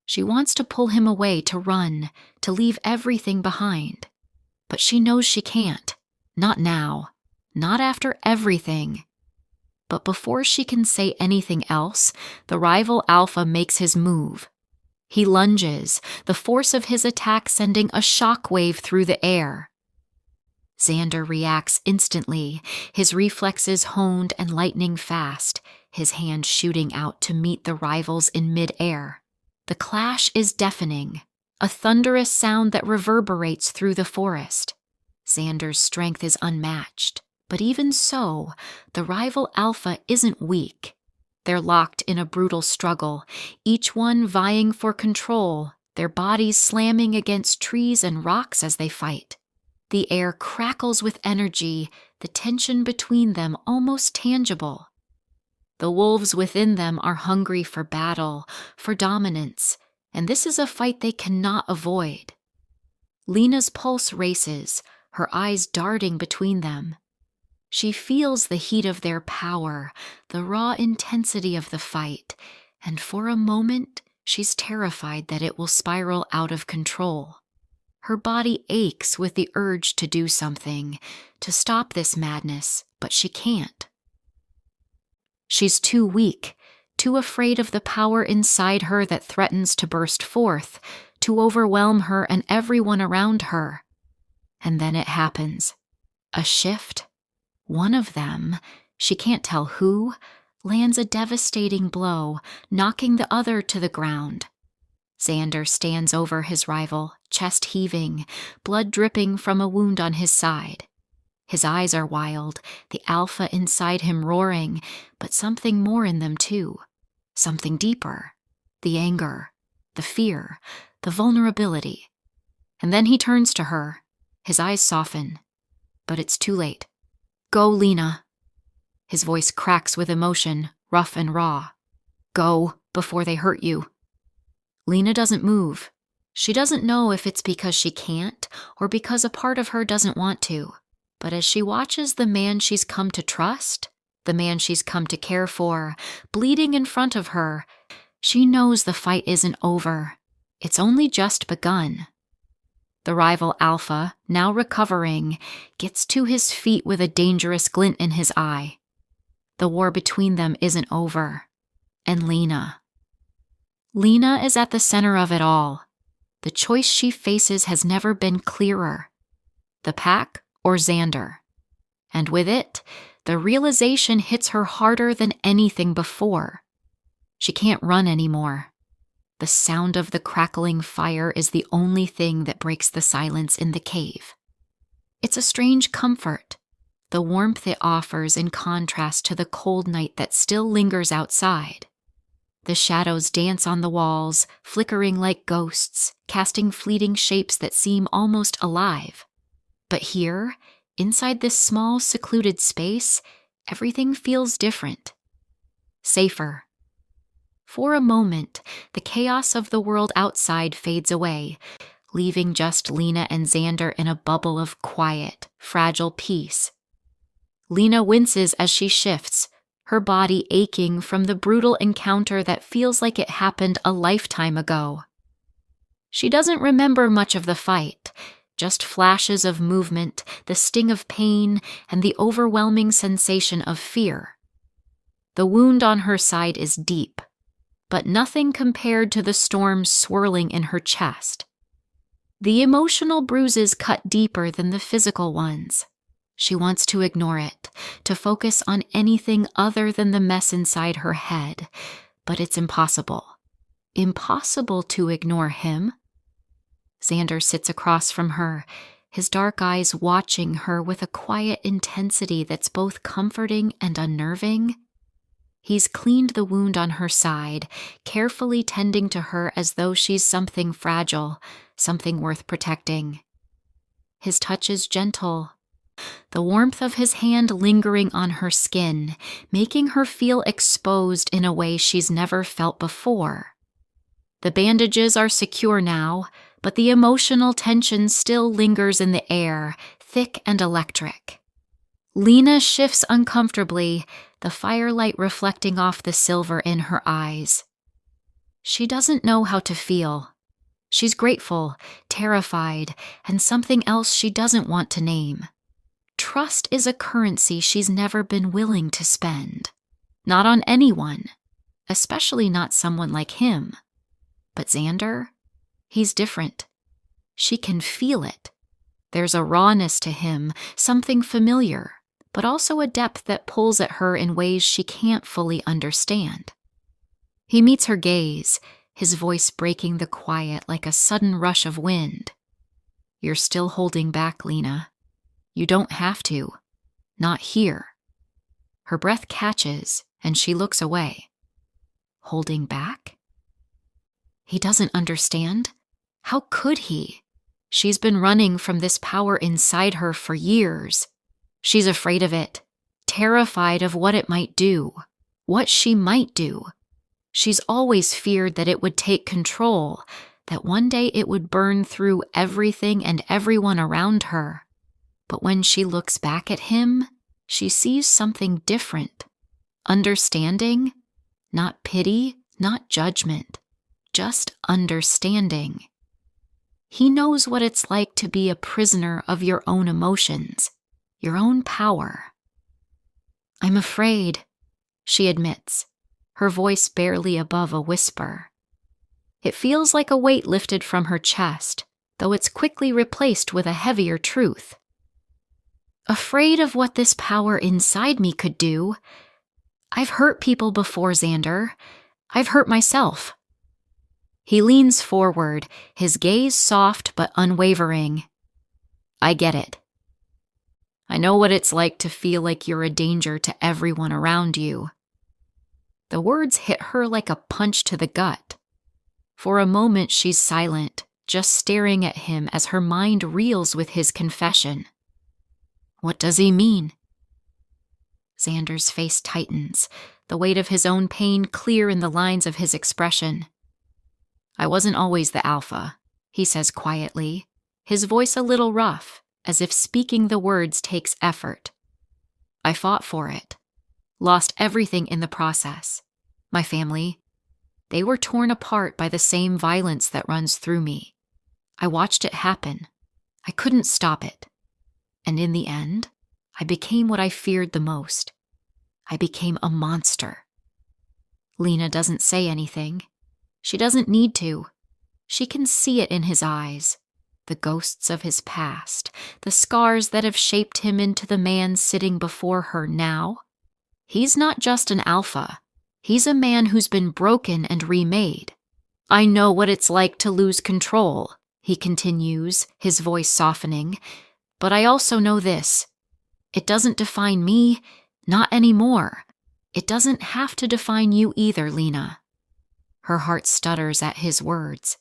Speaker 1: She wants to pull him away, to run, to leave everything behind. But she knows she can't. Not now. Not after everything. But before she can say anything else, the rival alpha makes his move. He lunges, the force of his attack sending a shockwave through the air. Xander reacts instantly, his reflexes honed and lightning fast, his hand shooting out to meet the rival's in mid-air. The clash is deafening, a thunderous sound that reverberates through the forest. Xander's strength is unmatched, but even so, the rival alpha isn't weak. They're locked in a brutal struggle, each one vying for control, their bodies slamming against trees and rocks as they fight. The air crackles with energy, the tension between them almost tangible. The wolves within them are hungry for battle, for dominance, and this is a fight they cannot avoid. Lena's pulse races, her eyes darting between them. She feels the heat of their power, the raw intensity of the fight, and for a moment, she's terrified that it will spiral out of control. Her body aches with the urge to do something, to stop this madness, but she can't. She's too weak, too afraid of the power inside her that threatens to burst forth, to overwhelm her and everyone around her. And then it happens. A shift. One of them, she can't tell who, lands a devastating blow, knocking the other to the ground. Xander stands over his rival, chest heaving, blood dripping from a wound on his side. His eyes are wild, the alpha inside him roaring, but something more in them too. Something deeper. The anger, the fear, the vulnerability. And then he turns to her. His eyes soften. But it's too late. Go, Lena. His voice cracks with emotion, rough and raw. Go, before they hurt you. Lena doesn't move. She doesn't know if it's because she can't or because a part of her doesn't want to. But as she watches the man she's come to trust, the man she's come to care for, bleeding in front of her, she knows the fight isn't over. It's only just begun. The rival alpha, now recovering, gets to his feet with a dangerous glint in his eye. The war between them isn't over. And Lena. Lena is at the center of it all. The choice she faces has never been clearer. The pack or Xander. And with it, the realization hits her harder than anything before. She can't run anymore. The sound of the crackling fire is the only thing that breaks the silence in the cave. It's a strange comfort, the warmth it offers in contrast to the cold night that still lingers outside. The shadows dance on the walls, flickering like ghosts, casting fleeting shapes that seem almost alive. But here, inside this small, secluded space, everything feels different. Safer. For a moment, the chaos of the world outside fades away, leaving just Lena and Xander in a bubble of quiet, fragile peace. Lena winces as she shifts, her body aching from the brutal encounter that feels like it happened a lifetime ago. She doesn't remember much of the fight, just flashes of movement, the sting of pain, and the overwhelming sensation of fear. The wound on her side is deep, but nothing compared to the storm swirling in her chest. The emotional bruises cut deeper than the physical ones. She wants to ignore it, to focus on anything other than the mess inside her head, but it's impossible. Impossible to ignore him. Xander sits across from her, his dark eyes watching her with a quiet intensity that's both comforting and unnerving. He's cleaned the wound on her side, carefully tending to her as though she's something fragile, something worth protecting. His touch is gentle, the warmth of his hand lingering on her skin, making her feel exposed in a way she's never felt before. The bandages are secure now, but the emotional tension still lingers in the air, thick and electric. Lena shifts uncomfortably, the firelight reflecting off the silver in her eyes. She doesn't know how to feel. She's grateful, terrified, and something else she doesn't want to name. Trust is a currency she's never been willing to spend. Not on anyone, especially not someone like him. But Xander, he's different. She can feel it. There's a rawness to him, something familiar, but also a depth that pulls at her in ways she can't fully understand. He meets her gaze, his voice breaking the quiet like a sudden rush of wind. You're still holding back, Lena. You don't have to. Not here. Her breath catches, and she looks away. Holding back? He doesn't understand. How could he? She's been running from this power inside her for years. She's afraid of it, terrified of what it might do, what she might do. She's always feared that it would take control, that one day it would burn through everything and everyone around her. But when she looks back at him, she sees something different. Understanding, not pity, not judgment, just understanding. He knows what it's like to be a prisoner of your own emotions, your own power. I'm afraid, she admits, her voice barely above a whisper. It feels like a weight lifted from her chest, though it's quickly replaced with a heavier truth. Afraid of what this power inside me could do. I've hurt people before, Xander. I've hurt myself. He leans forward, his gaze soft but unwavering. I get it. I know what it's like to feel like you're a danger to everyone around you. The words hit her like a punch to the gut. For a moment she's silent, just staring at him as her mind reels with his confession. What does he mean? Xander's face tightens, the weight of his own pain clear in the lines of his expression. I wasn't always the alpha, he says quietly, his voice a little rough, as if speaking the words takes effort. I fought for it, lost everything in the process. My family, they were torn apart by the same violence that runs through me. I watched it happen. I couldn't stop it. And in the end, I became what I feared the most. I became a monster. Lena doesn't say anything. She doesn't need to. She can see it in his eyes. The ghosts of his past, the scars that have shaped him into the man sitting before her now. He's not just an alpha. He's a man who's been broken and remade. I know what it's like to lose control, he continues, his voice softening. But I also know this. It doesn't define me, not anymore. It doesn't have to define you either, Lena. Her heart stutters at his words.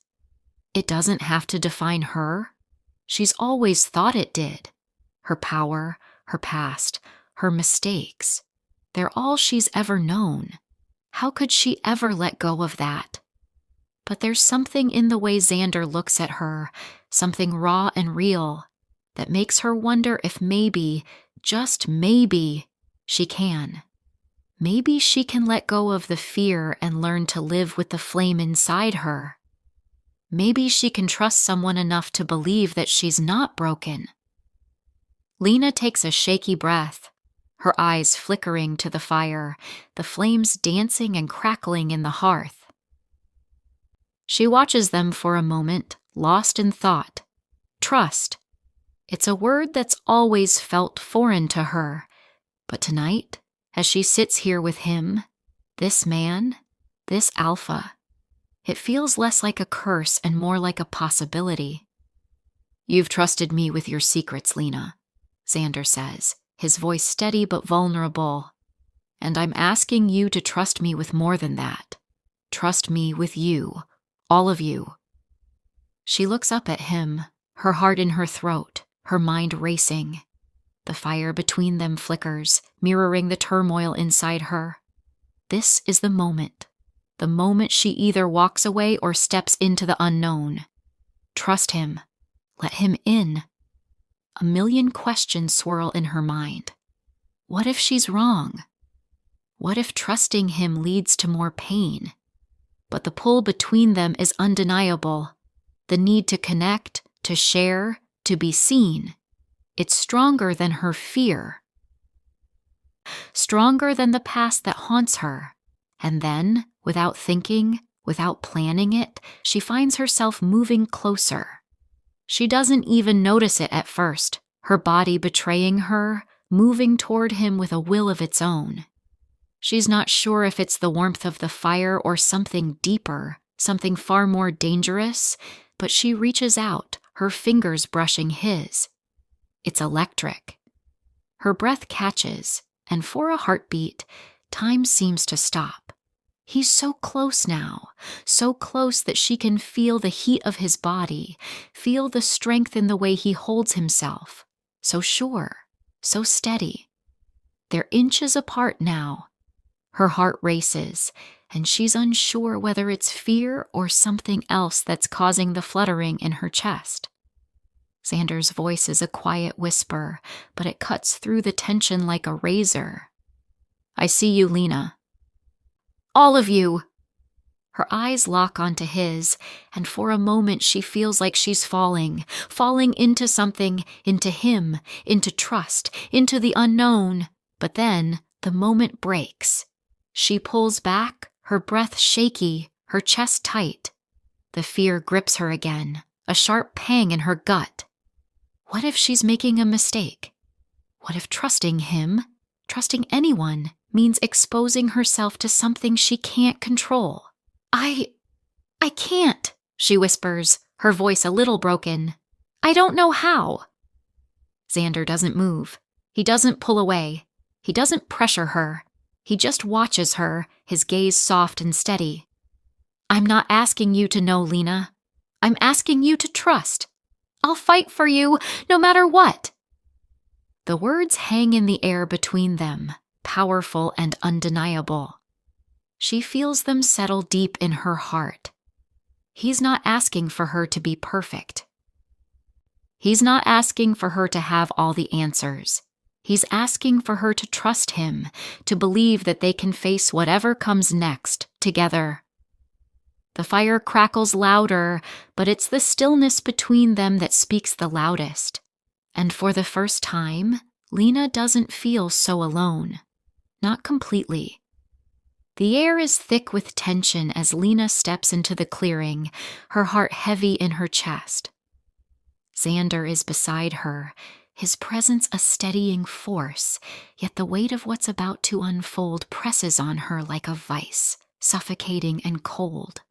Speaker 1: It doesn't have to define her. She's always thought it did. Her power, her past, her mistakes. They're all she's ever known. How could she ever let go of that? But there's something in the way Xander looks at her, something raw and real, that makes her wonder if maybe, just maybe, she can. Maybe she can let go of the fear and learn to live with the flame inside her. Maybe she can trust someone enough to believe that she's not broken. Lena takes a shaky breath, her eyes flickering to the fire, the flames dancing and crackling in the hearth. She watches them for a moment, lost in thought. Trust. It's a word that's always felt foreign to her, but tonight, as she sits here with him, this man, this alpha, it feels less like a curse and more like a possibility. You've trusted me with your secrets, Lena, Xander says, his voice steady but vulnerable. And I'm asking you to trust me with more than that. Trust me with you, all of you. She looks up at him, her heart in her throat, her mind racing. The fire between them flickers, mirroring the turmoil inside her. This is the moment she either walks away or steps into the unknown. Trust him. Let him in. A million questions swirl in her mind. What if she's wrong? What if trusting him leads to more pain? But the pull between them is undeniable. The need to connect, to share, to be seen. It's stronger than her fear. Stronger than the past that haunts her. And then, without thinking, without planning it, she finds herself moving closer. She doesn't even notice it at first, her body betraying her, moving toward him with a will of its own. She's not sure if it's the warmth of the fire or something deeper, something far more dangerous, but she reaches out, her fingers brushing his. It's electric. Her breath catches, and for a heartbeat, time seems to stop. He's so close now, so close that she can feel the heat of his body, feel the strength in the way he holds himself. So sure, so steady. They're inches apart now. Her heart races, and she's unsure whether it's fear or something else that's causing the fluttering in her chest. Xander's voice is a quiet whisper, but it cuts through the tension like a razor. "I see you, Lena." "All of you." Her eyes lock onto his, and for a moment she feels like she's falling into something, into him, into trust, into the unknown. But then the moment breaks. She pulls back, her breath shaky, her chest tight. The fear grips her again, a sharp pang in her gut. What if she's making a mistake? What if trusting him, trusting anyone, means exposing herself to something she can't control? I can't, she whispers, her voice a little broken. "I don't know how." Xander doesn't move. He doesn't pull away. He doesn't pressure her. He just watches her, his gaze soft and steady. "I'm not asking you to know, Lena. I'm asking you to trust. I'll fight for you, no matter what." The words hang in the air between them, powerful and undeniable. She feels them settle deep in her heart. He's not asking for her to be perfect. He's not asking for her to have all the answers. He's asking for her to trust him, to believe that they can face whatever comes next, together. The fire crackles louder, but it's the stillness between them that speaks the loudest. And for the first time, Lena doesn't feel so alone. Not completely. The air is thick with tension as Lena steps into the clearing, her heart heavy in her chest. Xander is beside her, his presence a steadying force, yet the weight of what's about to unfold presses on her like a vice, suffocating and cold.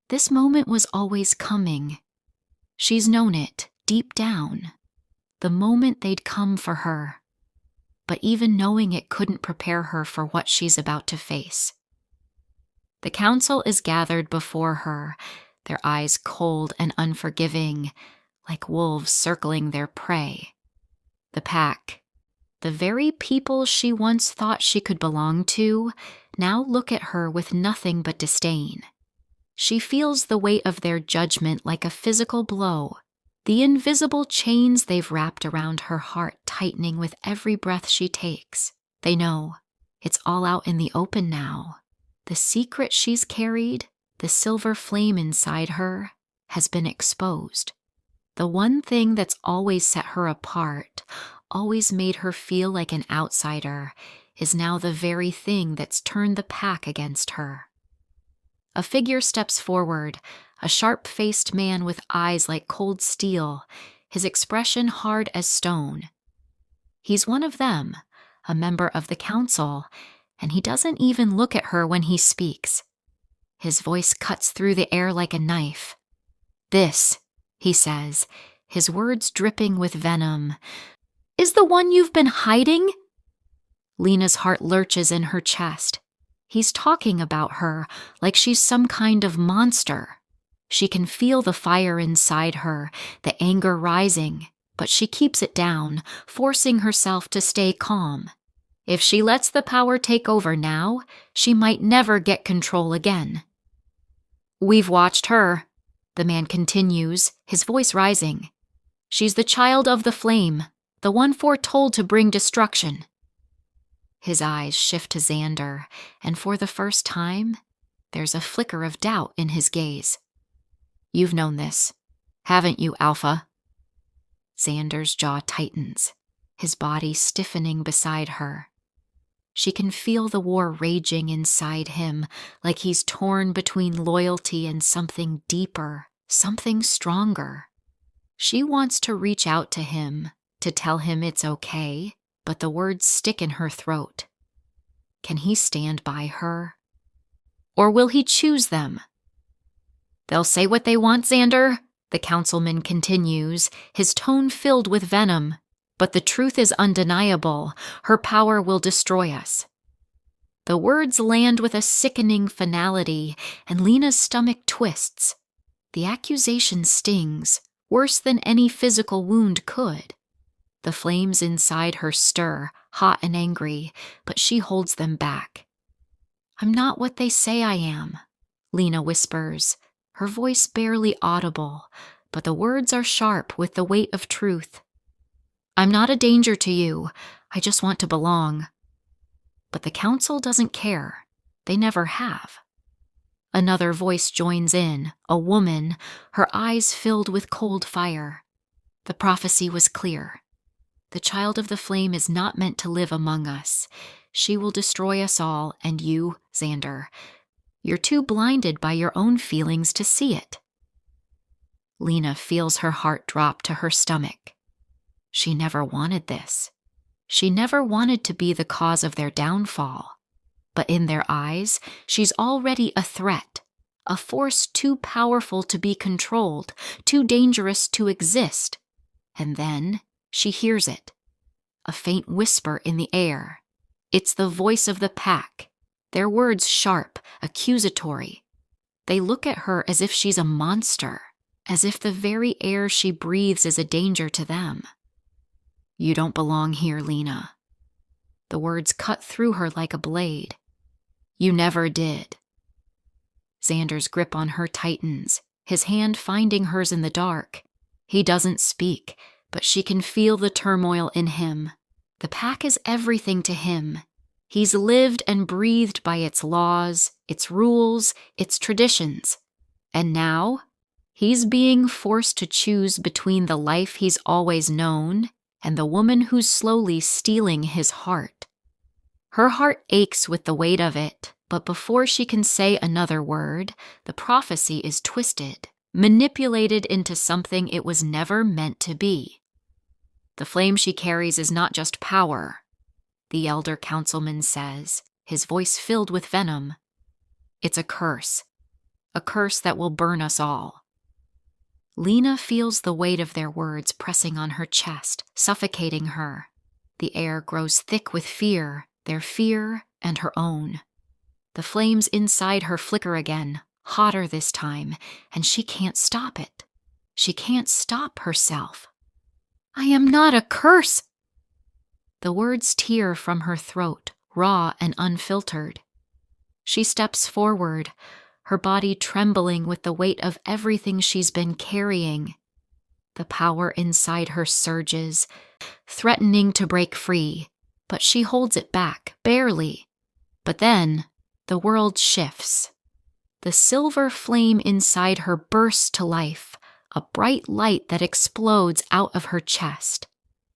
Speaker 1: This moment was always coming. She's known it, deep down. The moment they'd come for her. But even knowing it couldn't prepare her for what she's about to face. The council is gathered before her, their eyes cold and unforgiving, like wolves circling their prey. The pack, the very people she once thought she could belong to, now look at her with nothing but disdain. She feels the weight of their judgment like a physical blow, the invisible chains they've wrapped around her heart tightening with every breath she takes. They know it's all out in the open now. The secret she's carried, the silver flame inside her, has been exposed. The one thing that's always set her apart, always made her feel like an outsider, is now the very thing that's turned the pack against her. A figure steps forward, a sharp-faced man with eyes like cold steel, his expression hard as stone. He's one of them, a member of the council, and he doesn't even look at her when he speaks. His voice cuts through the air like a knife. "This," he says, his words dripping with venom, "is the one you've been hiding?" Lena's heart lurches in her chest. He's talking about her like she's some kind of monster. She can feel the fire inside her, the anger rising, but she keeps it down, forcing herself to stay calm. If she lets the power take over now, she might never get control again. "We've watched her," the man continues, his voice rising. "She's the child of the flame, the one foretold to bring destruction." His eyes shift to Xander, and for the first time, there's a flicker of doubt in his gaze. "You've known this, haven't you, Alpha?" Xander's jaw tightens, his body stiffening beside her. She can feel the war raging inside him, like he's torn between loyalty and something deeper, something stronger. She wants to reach out to him, to tell him it's okay, but the words stick in her throat. Can he stand by her? Or will he choose them? "They'll say what they want, Xander," the councilman continues, his tone filled with venom. "But the truth is undeniable. Her power will destroy us." The words land with a sickening finality, and Lena's stomach twists. The accusation stings, worse than any physical wound could. The flames inside her stir, hot and angry, but she holds them back. "I'm not what they say I am," Lena whispers, her voice barely audible, but the words are sharp with the weight of truth. "I'm not a danger to you. I just want to belong." But the council doesn't care. They never have. Another voice joins in, a woman, her eyes filled with cold fire. The prophecy was clear. The child of the flame is not meant to live among us. She will destroy us all, and you, Xander. You're too blinded by your own feelings to see it. Lena feels her heart drop to her stomach. She never wanted this. She never wanted to be the cause of their downfall. But in their eyes, she's already a threat, a force too powerful to be controlled, too dangerous to exist. And then she hears it, a faint whisper in the air. It's the voice of the pack, their words sharp, accusatory. They look at her as if she's a monster, as if the very air she breathes is a danger to them. "You don't belong here, Lena." The words cut through her like a blade. "You never did." Xander's grip on her tightens, his hand finding hers in the dark. He doesn't speak, but she can feel the turmoil in him. The pack is everything to him. He's lived and breathed by its laws, its rules, its traditions. And now, he's being forced to choose between the life he's always known and the woman who's slowly stealing his heart. Her heart aches with the weight of it, but before she can say another word, the prophecy is twisted, manipulated into something it was never meant to be. The flame she carries is not just power, the elder councilman says, his voice filled with venom. It's a curse that will burn us all. Lena feels the weight of their words pressing on her chest, suffocating her. The air grows thick with fear, their fear and her own. The flames inside her flicker again, hotter this time, and she can't stop it. She can't stop herself. "I am not a curse!" The words tear from her throat, raw and unfiltered. She steps forward, her body trembling with the weight of everything she's been carrying. The power inside her surges, threatening to break free, but she holds it back, barely. But then, the world shifts. The silver flame inside her bursts to life, a bright light that explodes out of her chest.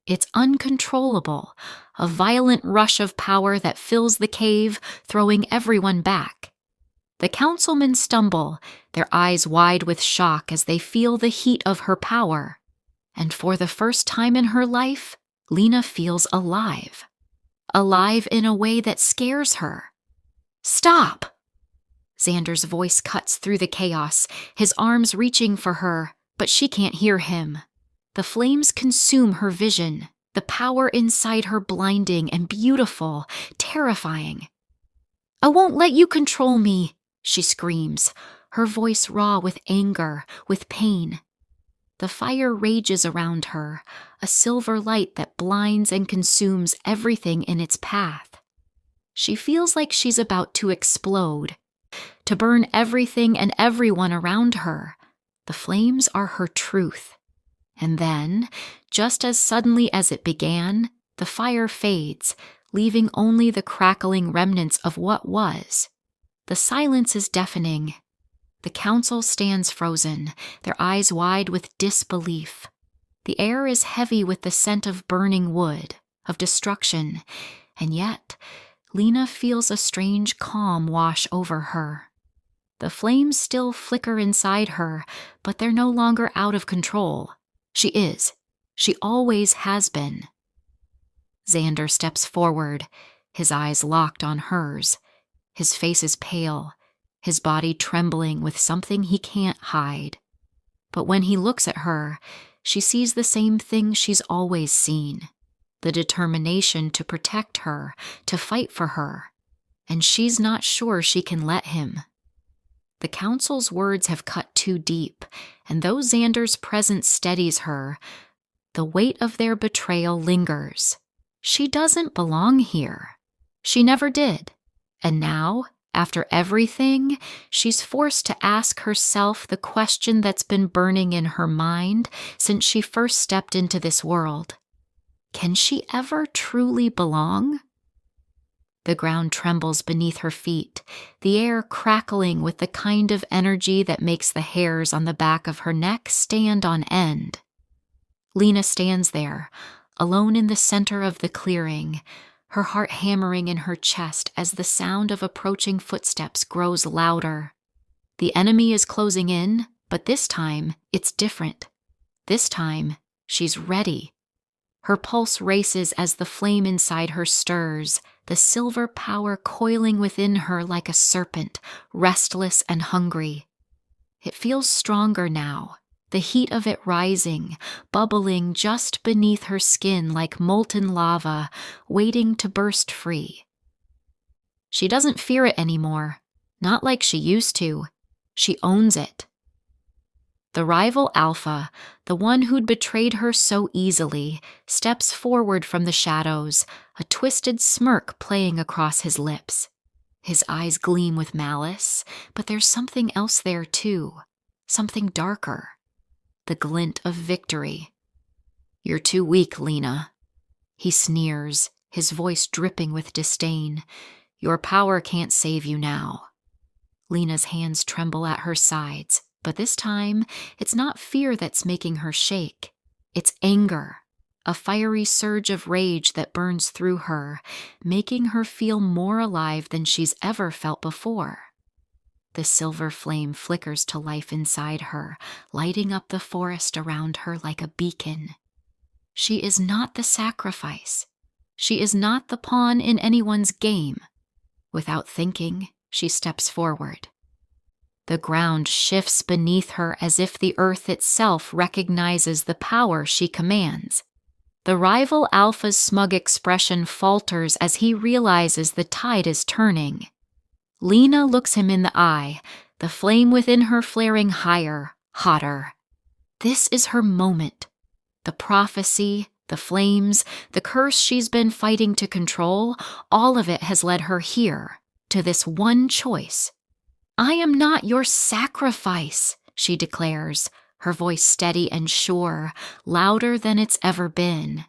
Speaker 1: It's uncontrollable, a violent rush of power that fills the cave, throwing everyone back. The councilmen stumble, their eyes wide with shock as they feel the heat of her power. And for the first time in her life, Lena feels alive. Alive in a way that scares her. "Stop!" Xander's voice cuts through the chaos, his arms reaching for her, but she can't hear him. The flames consume her vision, the power inside her blinding and beautiful, terrifying. "I won't let you control me," she screams, her voice raw with anger, with pain. The fire rages around her, a silver light that blinds and consumes everything in its path. She feels like she's about to explode, to burn everything and everyone around her. The flames are her truth. And then, just as suddenly as it began, the fire fades, leaving only the crackling remnants of what was. The silence is deafening. The council stands frozen, their eyes wide with disbelief. The air is heavy with the scent of burning wood, of destruction, and yet Lena feels a strange calm wash over her. The flames still flicker inside her, but they're no longer out of control. She is. She always has been. Xander steps forward, his eyes locked on hers. His face is pale, his body trembling with something he can't hide. But when he looks at her, she sees the same thing she's always seen, the determination to protect her, to fight for her. and she's not sure she can let him. The council's words have cut too deep, and though Xander's presence steadies her, the weight of their betrayal lingers. She doesn't belong here. She never did. And now, after everything, she's forced to ask herself the question that's been burning in her mind since she first stepped into this world. Can she ever truly belong? The ground trembles beneath her feet, the air crackling with the kind of energy that makes the hairs on the back of her neck stand on end. Lena stands there, alone in the center of the clearing, her heart hammering in her chest as the sound of approaching footsteps grows louder. The enemy is closing in, but this time it's different. This time she's ready. Her pulse races as the flame inside her stirs, the silver power coiling within her like a serpent, restless and hungry. It feels stronger now, the heat of it rising, bubbling just beneath her skin like molten lava, waiting to burst free. She doesn't fear it anymore, not like she used to. She owns it. The rival alpha, the one who'd betrayed her so easily, steps forward from the shadows, a twisted smirk playing across his lips. His eyes gleam with malice, but there's something else there too, something darker. The glint of victory. "You're too weak, Lena." He sneers, his voice dripping with disdain. "Your power can't save you now." Lena's hands tremble at her sides, but this time it's not fear that's making her shake. It's anger, a fiery surge of rage that burns through her, making her feel more alive than she's ever felt before. The silver flame flickers to life inside her, lighting up the forest around her like a beacon. She is not the sacrifice. She is not the pawn in anyone's game. Without thinking, she steps forward. The ground shifts beneath her as if the earth itself recognizes the power she commands. The rival alpha's smug expression falters as he realizes the tide is turning. Lena looks him in the eye, the flame within her flaring higher, hotter. This is her moment. The prophecy, the flames, the curse she's been fighting to control, all of it has led her here, to this one choice. "I am not your sacrifice," she declares, her voice steady and sure, louder than it's ever been.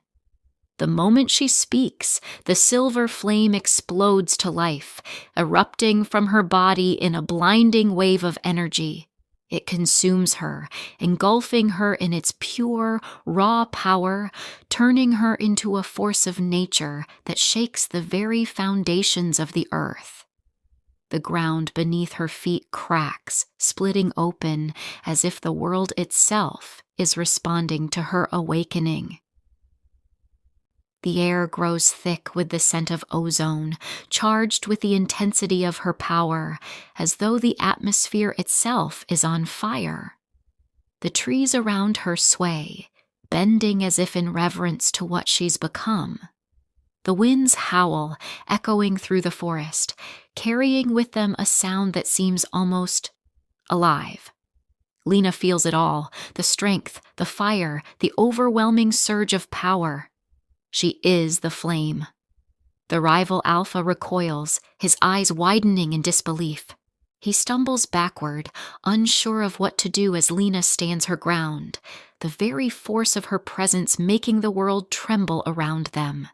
Speaker 1: The moment she speaks, the silver flame explodes to life, erupting from her body in a blinding wave of energy. It consumes her, engulfing her in its pure, raw power, turning her into a force of nature that shakes the very foundations of the earth. The ground beneath her feet cracks, splitting open as if the world itself is responding to her awakening. The air grows thick with the scent of ozone, charged with the intensity of her power, as though the atmosphere itself is on fire. The trees around her sway, bending as if in reverence to what she's become. The winds howl, echoing through the forest, carrying with them a sound that seems almost alive. Lena feels it all, the strength, the fire, the overwhelming surge of power. She is the flame. The rival alpha recoils, his eyes widening in disbelief. He stumbles backward, unsure of what to do as Lena stands her ground, the very force of her presence making the world tremble around them.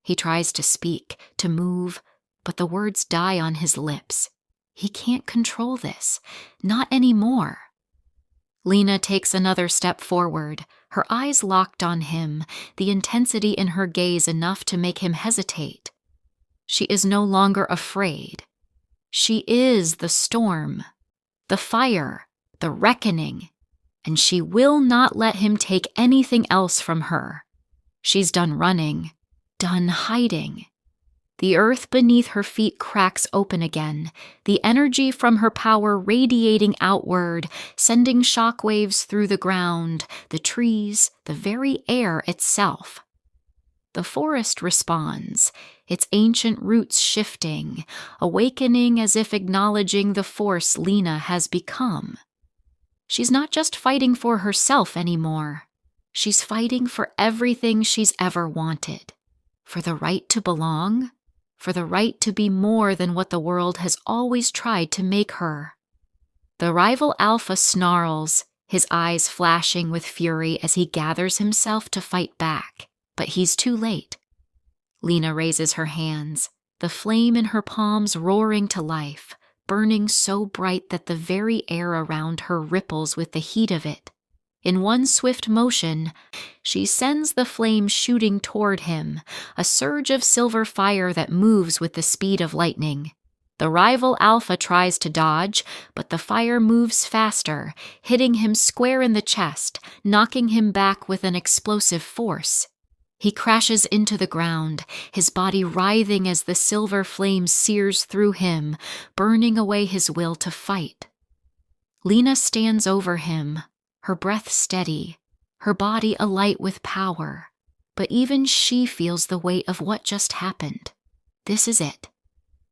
Speaker 1: He tries to speak, to move, but the words die on his lips. He can't control this, not anymore. Lena takes another step forward, her eyes locked on him, the intensity in her gaze enough to make him hesitate. She is no longer afraid. She is the storm, the fire, the reckoning, and she will not let him take anything else from her. She's done running, done hiding. The earth beneath her feet cracks open again, the energy from her power radiating outward, sending shockwaves through the ground, the trees, the very air itself. The forest responds, its ancient roots shifting, awakening as if acknowledging the force Lena has become. She's not just fighting for herself anymore. She's fighting for everything she's ever wanted. For the right to belong, for the right to be more than what the world has always tried to make her. The rival alpha snarls, his eyes flashing with fury as he gathers himself to fight back. But he's too late. Lena raises her hands, the flame in her palms roaring to life, burning so bright that the very air around her ripples with the heat of it. In one swift motion, she sends the flame shooting toward him, a surge of silver fire that moves with the speed of lightning. The rival alpha tries to dodge, but the fire moves faster, hitting him square in the chest, knocking him back with an explosive force. He crashes into the ground, his body writhing as the silver flame sears through him, burning away his will to fight. Lena stands over him, her breath steady, her body alight with power. But even she feels the weight of what just happened. This is it.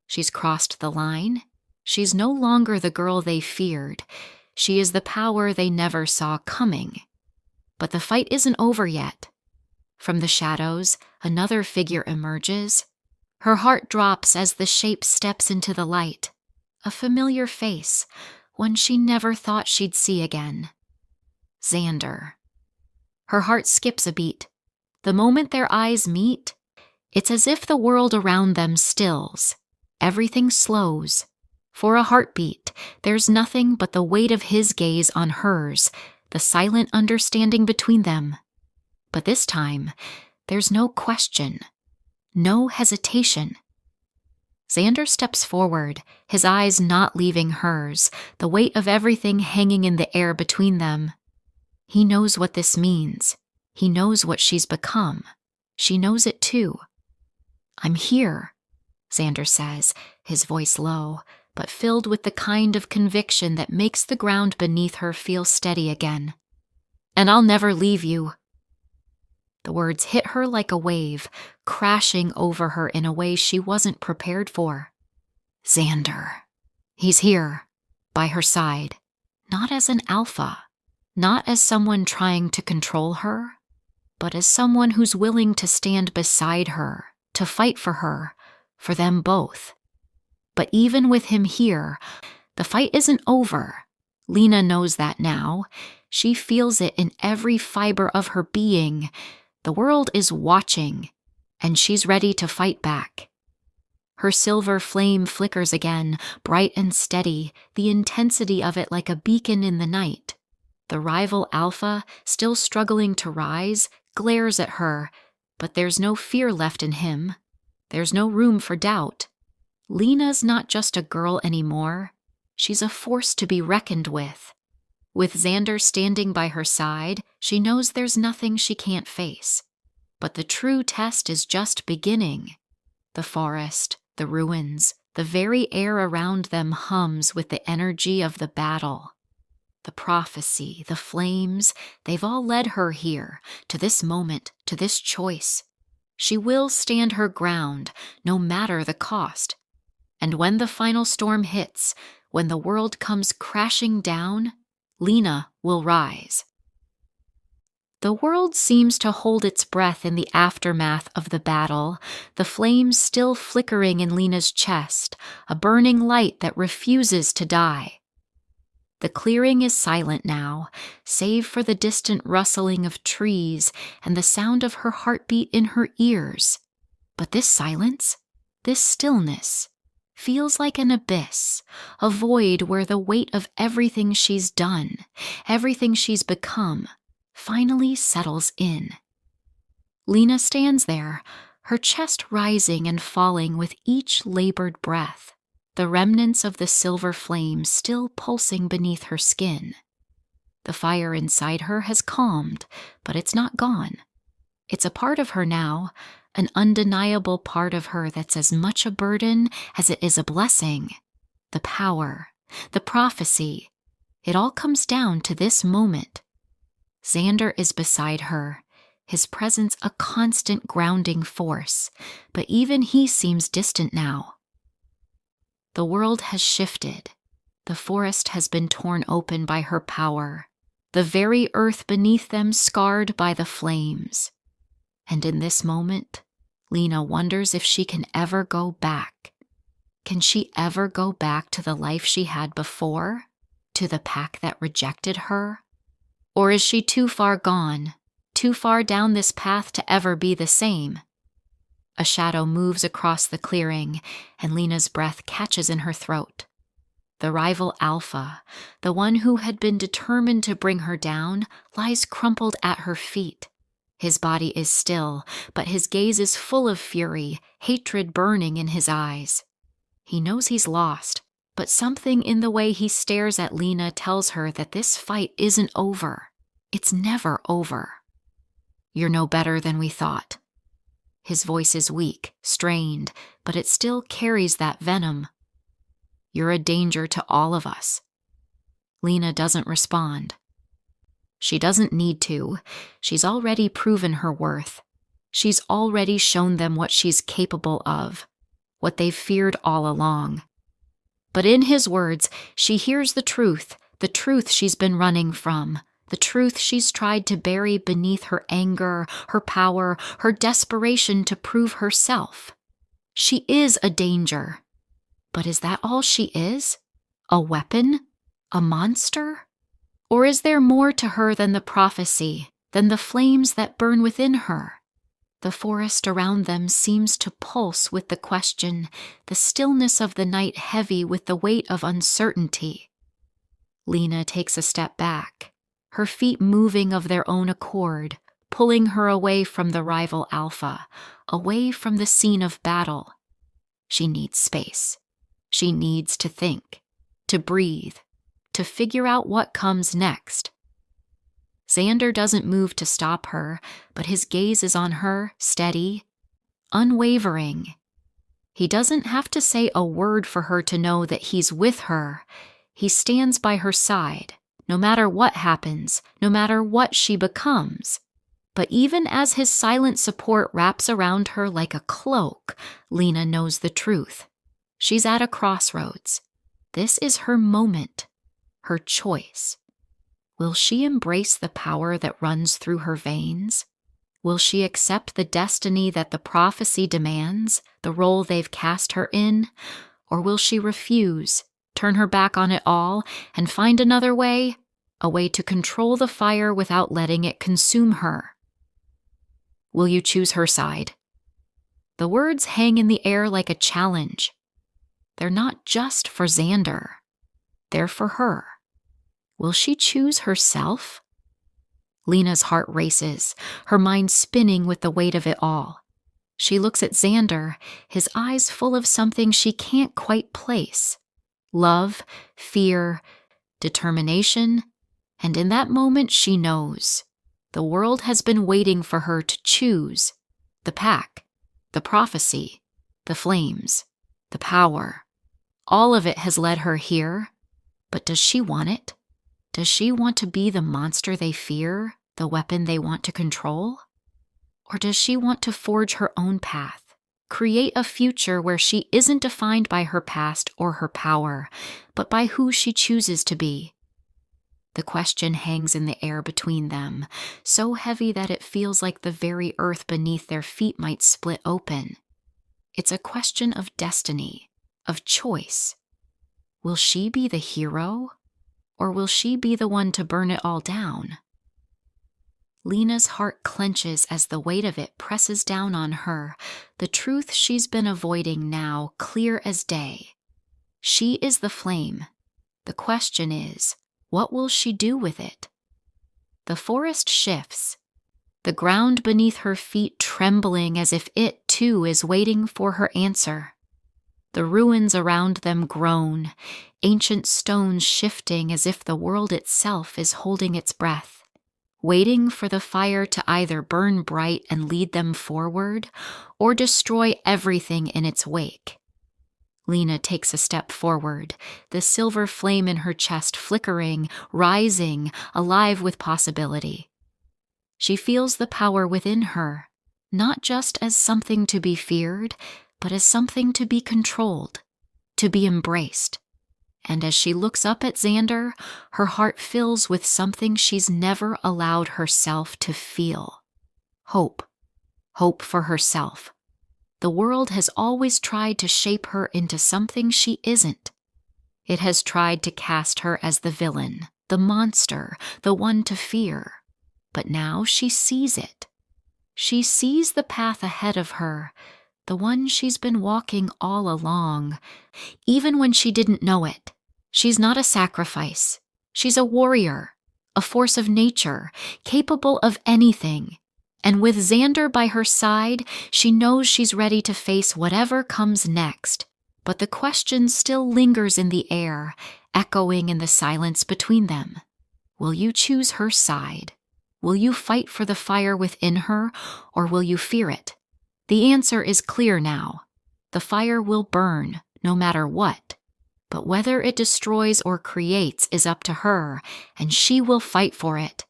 Speaker 1: She's crossed the line. She's no longer the girl they feared. She is the power they never saw coming. But the fight isn't over yet. From the shadows, another figure emerges. Her heart drops as the shape steps into the light. A familiar face, one she never thought she'd see again. Xander. Her heart skips a beat. The moment their eyes meet, it's as if the world around them stills. Everything slows. For a heartbeat, there's nothing but the weight of his gaze on hers, the silent understanding between them. But this time, there's no question, no hesitation. Xander steps forward, his eyes not leaving hers, the weight of everything hanging in the air between them. He knows what this means. He knows what she's become. She knows it too. "I'm here," Xander says, his voice low, but filled with the kind of conviction that makes the ground beneath her feel steady again. "And I'll never leave you." The words hit her like a wave, crashing over her in a way she wasn't prepared for. Xander. He's here, by her side, not as an alpha, not as someone trying to control her, but as someone who's willing to stand beside her, to fight for them both. But even with him here, the fight isn't over. Lena knows that now. She feels it in every fiber of her being. The world is watching, and she's ready to fight back. Her silver flame flickers again, bright and steady, the intensity of it like a beacon in the night. The rival alpha, still struggling to rise, glares at her, but there's no fear left in him. There's no room for doubt. Lena's not just a girl anymore. She's a force to be reckoned with. With Xander standing by her side, she knows there's nothing she can't face. But the true test is just beginning. The forest, the ruins, the very air around them hums with the energy of the battle. The prophecy, the flames, they've all led her here, to this moment, to this choice. She will stand her ground, no matter the cost. And when the final storm hits, when the world comes crashing down, Lena will rise. The world seems to hold its breath in the aftermath of the battle, the flames still flickering in Lena's chest, a burning light that refuses to die. The clearing is silent now, save for the distant rustling of trees and the sound of her heartbeat in her ears. But this silence, this stillness, feels like an abyss, a void where the weight of everything she's done, everything she's become, finally settles in. Lena stands there, her chest rising and falling with each labored breath, the remnants of the silver flame still pulsing beneath her skin. The fire inside her has calmed, but it's not gone. It's a part of her now, an undeniable part of her that's as much a burden as it is a blessing. The power, the prophecy, it all comes down to this moment. Xander is beside her, his presence a constant grounding force, but even he seems distant now. The world has shifted. The forest has been torn open by her power, the very earth beneath them scarred by the flames. And in this moment, Lena wonders if she can ever go back. Can she ever go back to the life she had before, to the pack that rejected her? Or is she too far gone, too far down this path to ever be the same? A shadow moves across the clearing, and Lena's breath catches in her throat. The rival alpha, the one who had been determined to bring her down, lies crumpled at her feet. His body is still, but his gaze is full of fury, hatred burning in his eyes. He knows he's lost, but something in the way he stares at Lena tells her that this fight isn't over. It's never over. "You're no better than we thought." His voice is weak, strained, but it still carries that venom. "You're a danger to all of us." Lena doesn't respond. She doesn't need to. She's already proven her worth. She's already shown them what she's capable of, what they've feared all along. But in his words, she hears the truth she's been running from, the truth she's tried to bury beneath her anger, her power, her desperation to prove herself. She is a danger. But is that all she is? A weapon? A monster? Or is there more to her than the prophecy, than the flames that burn within her? The forest around them seems to pulse with the question, the stillness of the night heavy with the weight of uncertainty. Lena takes a step back, her feet moving of their own accord, pulling her away from the rival alpha, away from the scene of battle. She needs space. She needs to think, to breathe, to figure out what comes next. Xander doesn't move to stop her, but his gaze is on her, steady, unwavering. He doesn't have to say a word for her to know that he's with her. He stands by her side, no matter what happens, no matter what she becomes. But even as his silent support wraps around her like a cloak, Lena knows the truth. She's at a crossroads. This is her moment, her choice. Will she embrace the power that runs through her veins? Will she accept the destiny that the prophecy demands, the role they've cast her in? Or will she refuse, turn her back on it all, and find another way? A way to control the fire without letting it consume her? Will you choose her side? The words hang in the air like a challenge. They're not just for Xander. They're for her. Will she choose herself? Lena's heart races, her mind spinning with the weight of it all. She looks at Xander, his eyes full of something she can't quite place. Love, fear, determination, and in that moment she knows. The world has been waiting for her to choose. The pack, the prophecy, the flames, the power. All of it has led her here. But does she want it? Does she want to be the monster they fear, the weapon they want to control? Or does she want to forge her own path, create a future where she isn't defined by her past or her power, but by who she chooses to be? The question hangs in the air between them, so heavy that it feels like the very earth beneath their feet might split open. It's a question of destiny, of choice. Will she be the hero, or will she be the one to burn it all down? Lena's heart clenches as the weight of it presses down on her, the truth she's been avoiding now clear as day. She is the flame. The question is, what will she do with it? The forest shifts, the ground beneath her feet trembling as if it, too, is waiting for her answer. The ruins around them groan, ancient stones shifting as if the world itself is holding its breath, waiting for the fire to either burn bright and lead them forward or destroy everything in its wake. Lena takes a step forward, the silver flame in her chest flickering, rising, alive with possibility. She feels the power within her, not just as something to be feared, but as something to be controlled, to be embraced. And as she looks up at Xander, her heart fills with something she's never allowed herself to feel. Hope. Hope for herself. The world has always tried to shape her into something she isn't. It has tried to cast her as the villain, the monster, the one to fear. But now she sees it. She sees the path ahead of her, the one she's been walking all along, even when she didn't know it. She's not a sacrifice. She's a warrior, a force of nature, capable of anything. And with Xander by her side, she knows she's ready to face whatever comes next. But the question still lingers in the air, echoing in the silence between them. Will you choose her side? Will you fight for the fire within her, or will you fear it? The answer is clear now. The fire will burn, no matter what. But whether it destroys or creates is up to her, and she will fight for it.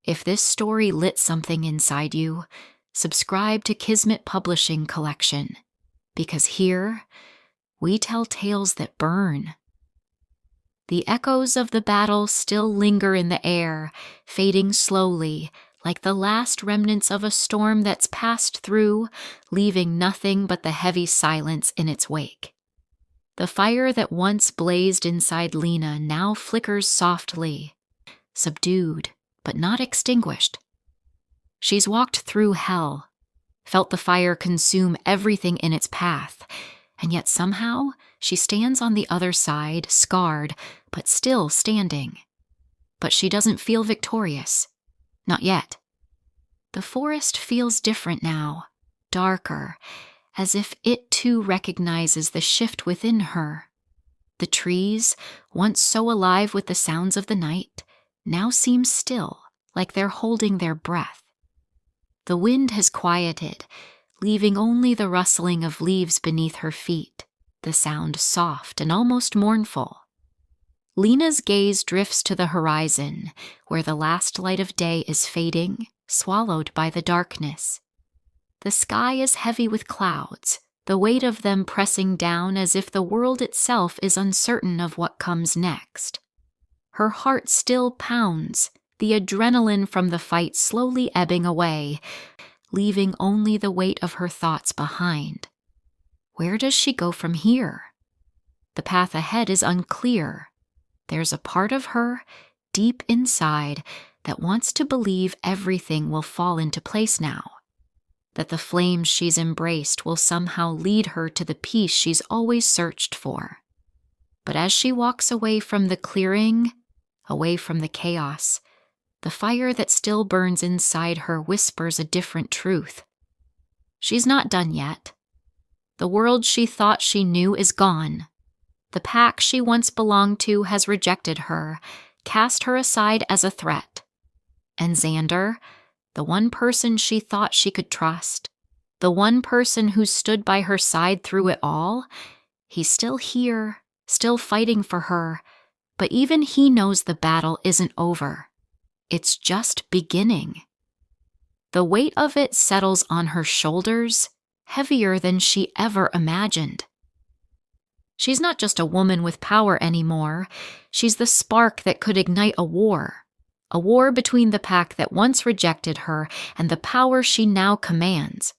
Speaker 1: If this story lit something inside you, subscribe to Kismet Publishing Collection, because here we tell tales that burn. The echoes of the battle still linger in the air, fading slowly, like the last remnants of a storm that's passed through, leaving nothing but the heavy silence in its wake. The fire that once blazed inside Lena now flickers softly, subdued, but not extinguished. She's walked through hell, felt the fire consume everything in its path, and yet somehow she stands on the other side, scarred, but still standing. But she doesn't feel victorious. Not yet. The forest feels different now, darker, as if it too recognizes the shift within her. The trees, once so alive with the sounds of the night, now seem still, like they're holding their breath. The wind has quieted, leaving only the rustling of leaves beneath her feet, the sound soft and almost mournful. Lena's gaze drifts to the horizon, where the last light of day is fading, swallowed by the darkness. The sky is heavy with clouds, the weight of them pressing down as if the world itself is uncertain of what comes next. Her heart still pounds, the adrenaline from the fight slowly ebbing away, leaving only the weight of her thoughts behind. Where does she go from here? The path ahead is unclear. There's a part of her, deep inside, that wants to believe everything will fall into place now, that the flames she's embraced will somehow lead her to the peace she's always searched for. But as she walks away from the clearing, away from the chaos, the fire that still burns inside her whispers a different truth. She's not done yet. The world she thought she knew is gone. The pack she once belonged to has rejected her, cast her aside as a threat. And Xander, the one person she thought she could trust, the one person who stood by her side through it all, he's still here, still fighting for her, but even he knows the battle isn't over. It's just beginning. The weight of it settles on her shoulders, heavier than she ever imagined. She's not just a woman with power anymore. She's the spark that could ignite a war between the pack that once rejected her and the power she now commands,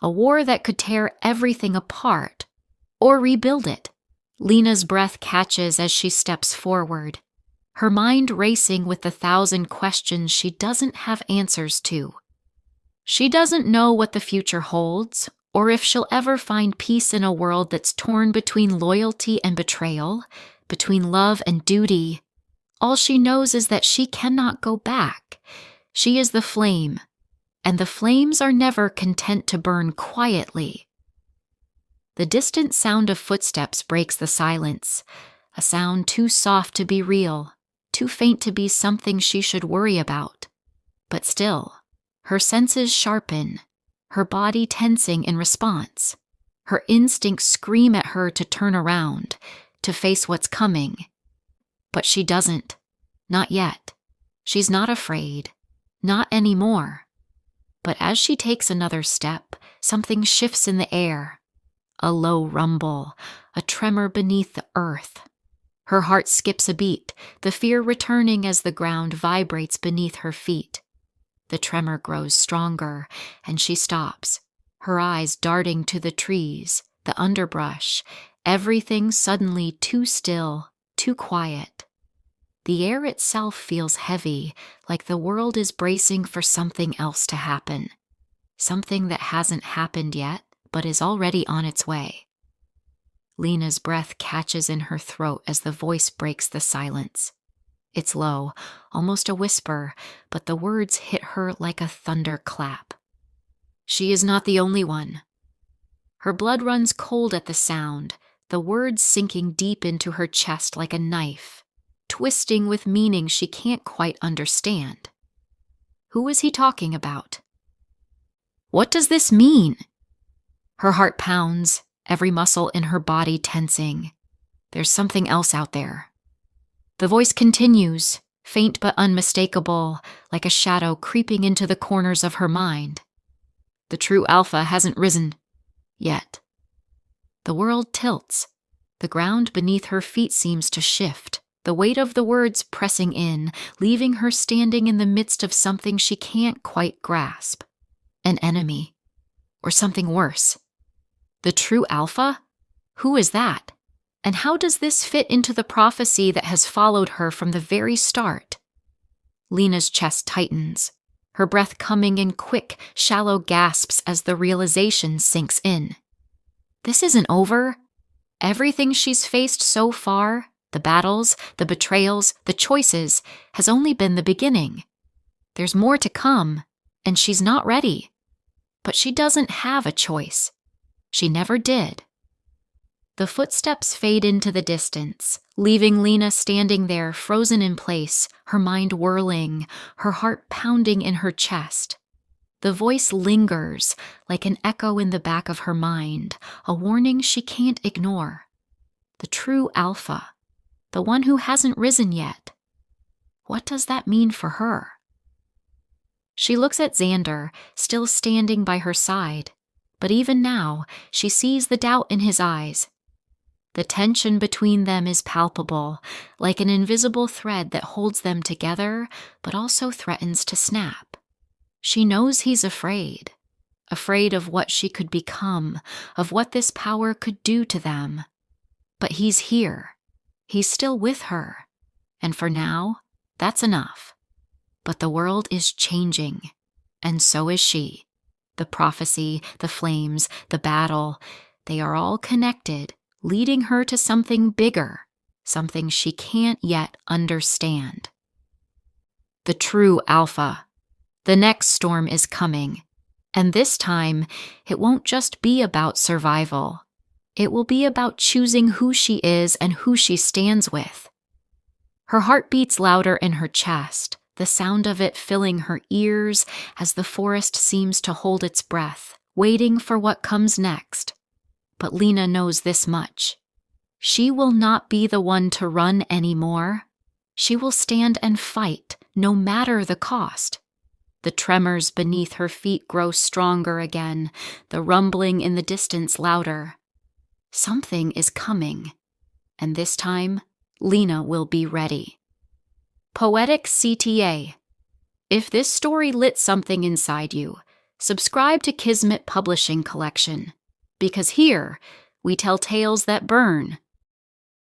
Speaker 1: a war that could tear everything apart or rebuild it. Lena's breath catches as she steps forward, her mind racing with the 1,000 questions she doesn't have answers to. She doesn't know what the future holds, or if she'll ever find peace in a world that's torn between loyalty and betrayal, between love and duty. All she knows is that she cannot go back. She is the flame, and the flames are never content to burn quietly. The distant sound of footsteps breaks the silence, a sound too soft to be real, too faint to be something she should worry about. But still, her senses sharpen, her body tensing in response. Her instincts scream at her to turn around, to face what's coming. But she doesn't. Not yet. She's not afraid. Not anymore. But as she takes another step, something shifts in the air. A low rumble, a tremor beneath the earth. Her heart skips a beat, the fear returning as the ground vibrates beneath her feet. The tremor grows stronger, and she stops, her eyes darting to the trees, the underbrush, everything suddenly too still, too quiet. The air itself feels heavy, like the world is bracing for something else to happen. Something that hasn't happened yet, but is already on its way. Lena's breath catches in her throat as the voice breaks the silence. It's low, almost a whisper, but the words hit her like a thunderclap. She is not the only one. Her blood runs cold at the sound, the words sinking deep into her chest like a knife, twisting with meaning she can't quite understand. Who is he talking about? What does this mean? Her heart pounds, every muscle in her body tensing. There's something else out there. The voice continues, faint but unmistakable, like a shadow creeping into the corners of her mind. The true alpha hasn't risen. Yet. The world tilts. The ground beneath her feet seems to shift, the weight of the words pressing in, leaving her standing in the midst of something she can't quite grasp. An enemy. Or something worse. The true alpha? Who is that? And how does this fit into the prophecy that has followed her from the very start? Lena's chest tightens, her breath coming in quick, shallow gasps as the realization sinks in. This isn't over. Everything she's faced so far, the battles, the betrayals, the choices, has only been the beginning. There's more to come, and she's not ready. But she doesn't have a choice. She never did. The footsteps fade into the distance, leaving Lena standing there frozen in place, her mind whirling, her heart pounding in her chest. The voice lingers, like an echo in the back of her mind, a warning she can't ignore. The true alpha, the one who hasn't risen yet. What does that mean for her? She looks at Xander, still standing by her side, but even now, she sees the doubt in his eyes. The tension between them is palpable, like an invisible thread that holds them together, but also threatens to snap. She knows he's afraid of what she could become, of what this power could do to them. But he's here. He's still with her. And for now, that's enough. But the world is changing, and so is she. The prophecy, the flames, the battle, they are all connected, leading her to something bigger, something she can't yet understand. The true alpha. The next storm is coming, and this time, it won't just be about survival. It will be about choosing who she is and who she stands with. Her heart beats louder in her chest, the sound of it filling her ears as the forest seems to hold its breath, waiting for what comes next. But Lena knows this much. She will not be the one to run anymore. She will stand and fight, no matter the cost. The tremors beneath her feet grow stronger again, the rumbling in the distance louder. Something is coming, and this time, Lena will be ready. Poetic CTA. If this story lit something inside you, subscribe to Kismet Publishing Collection, because here we tell tales that burn,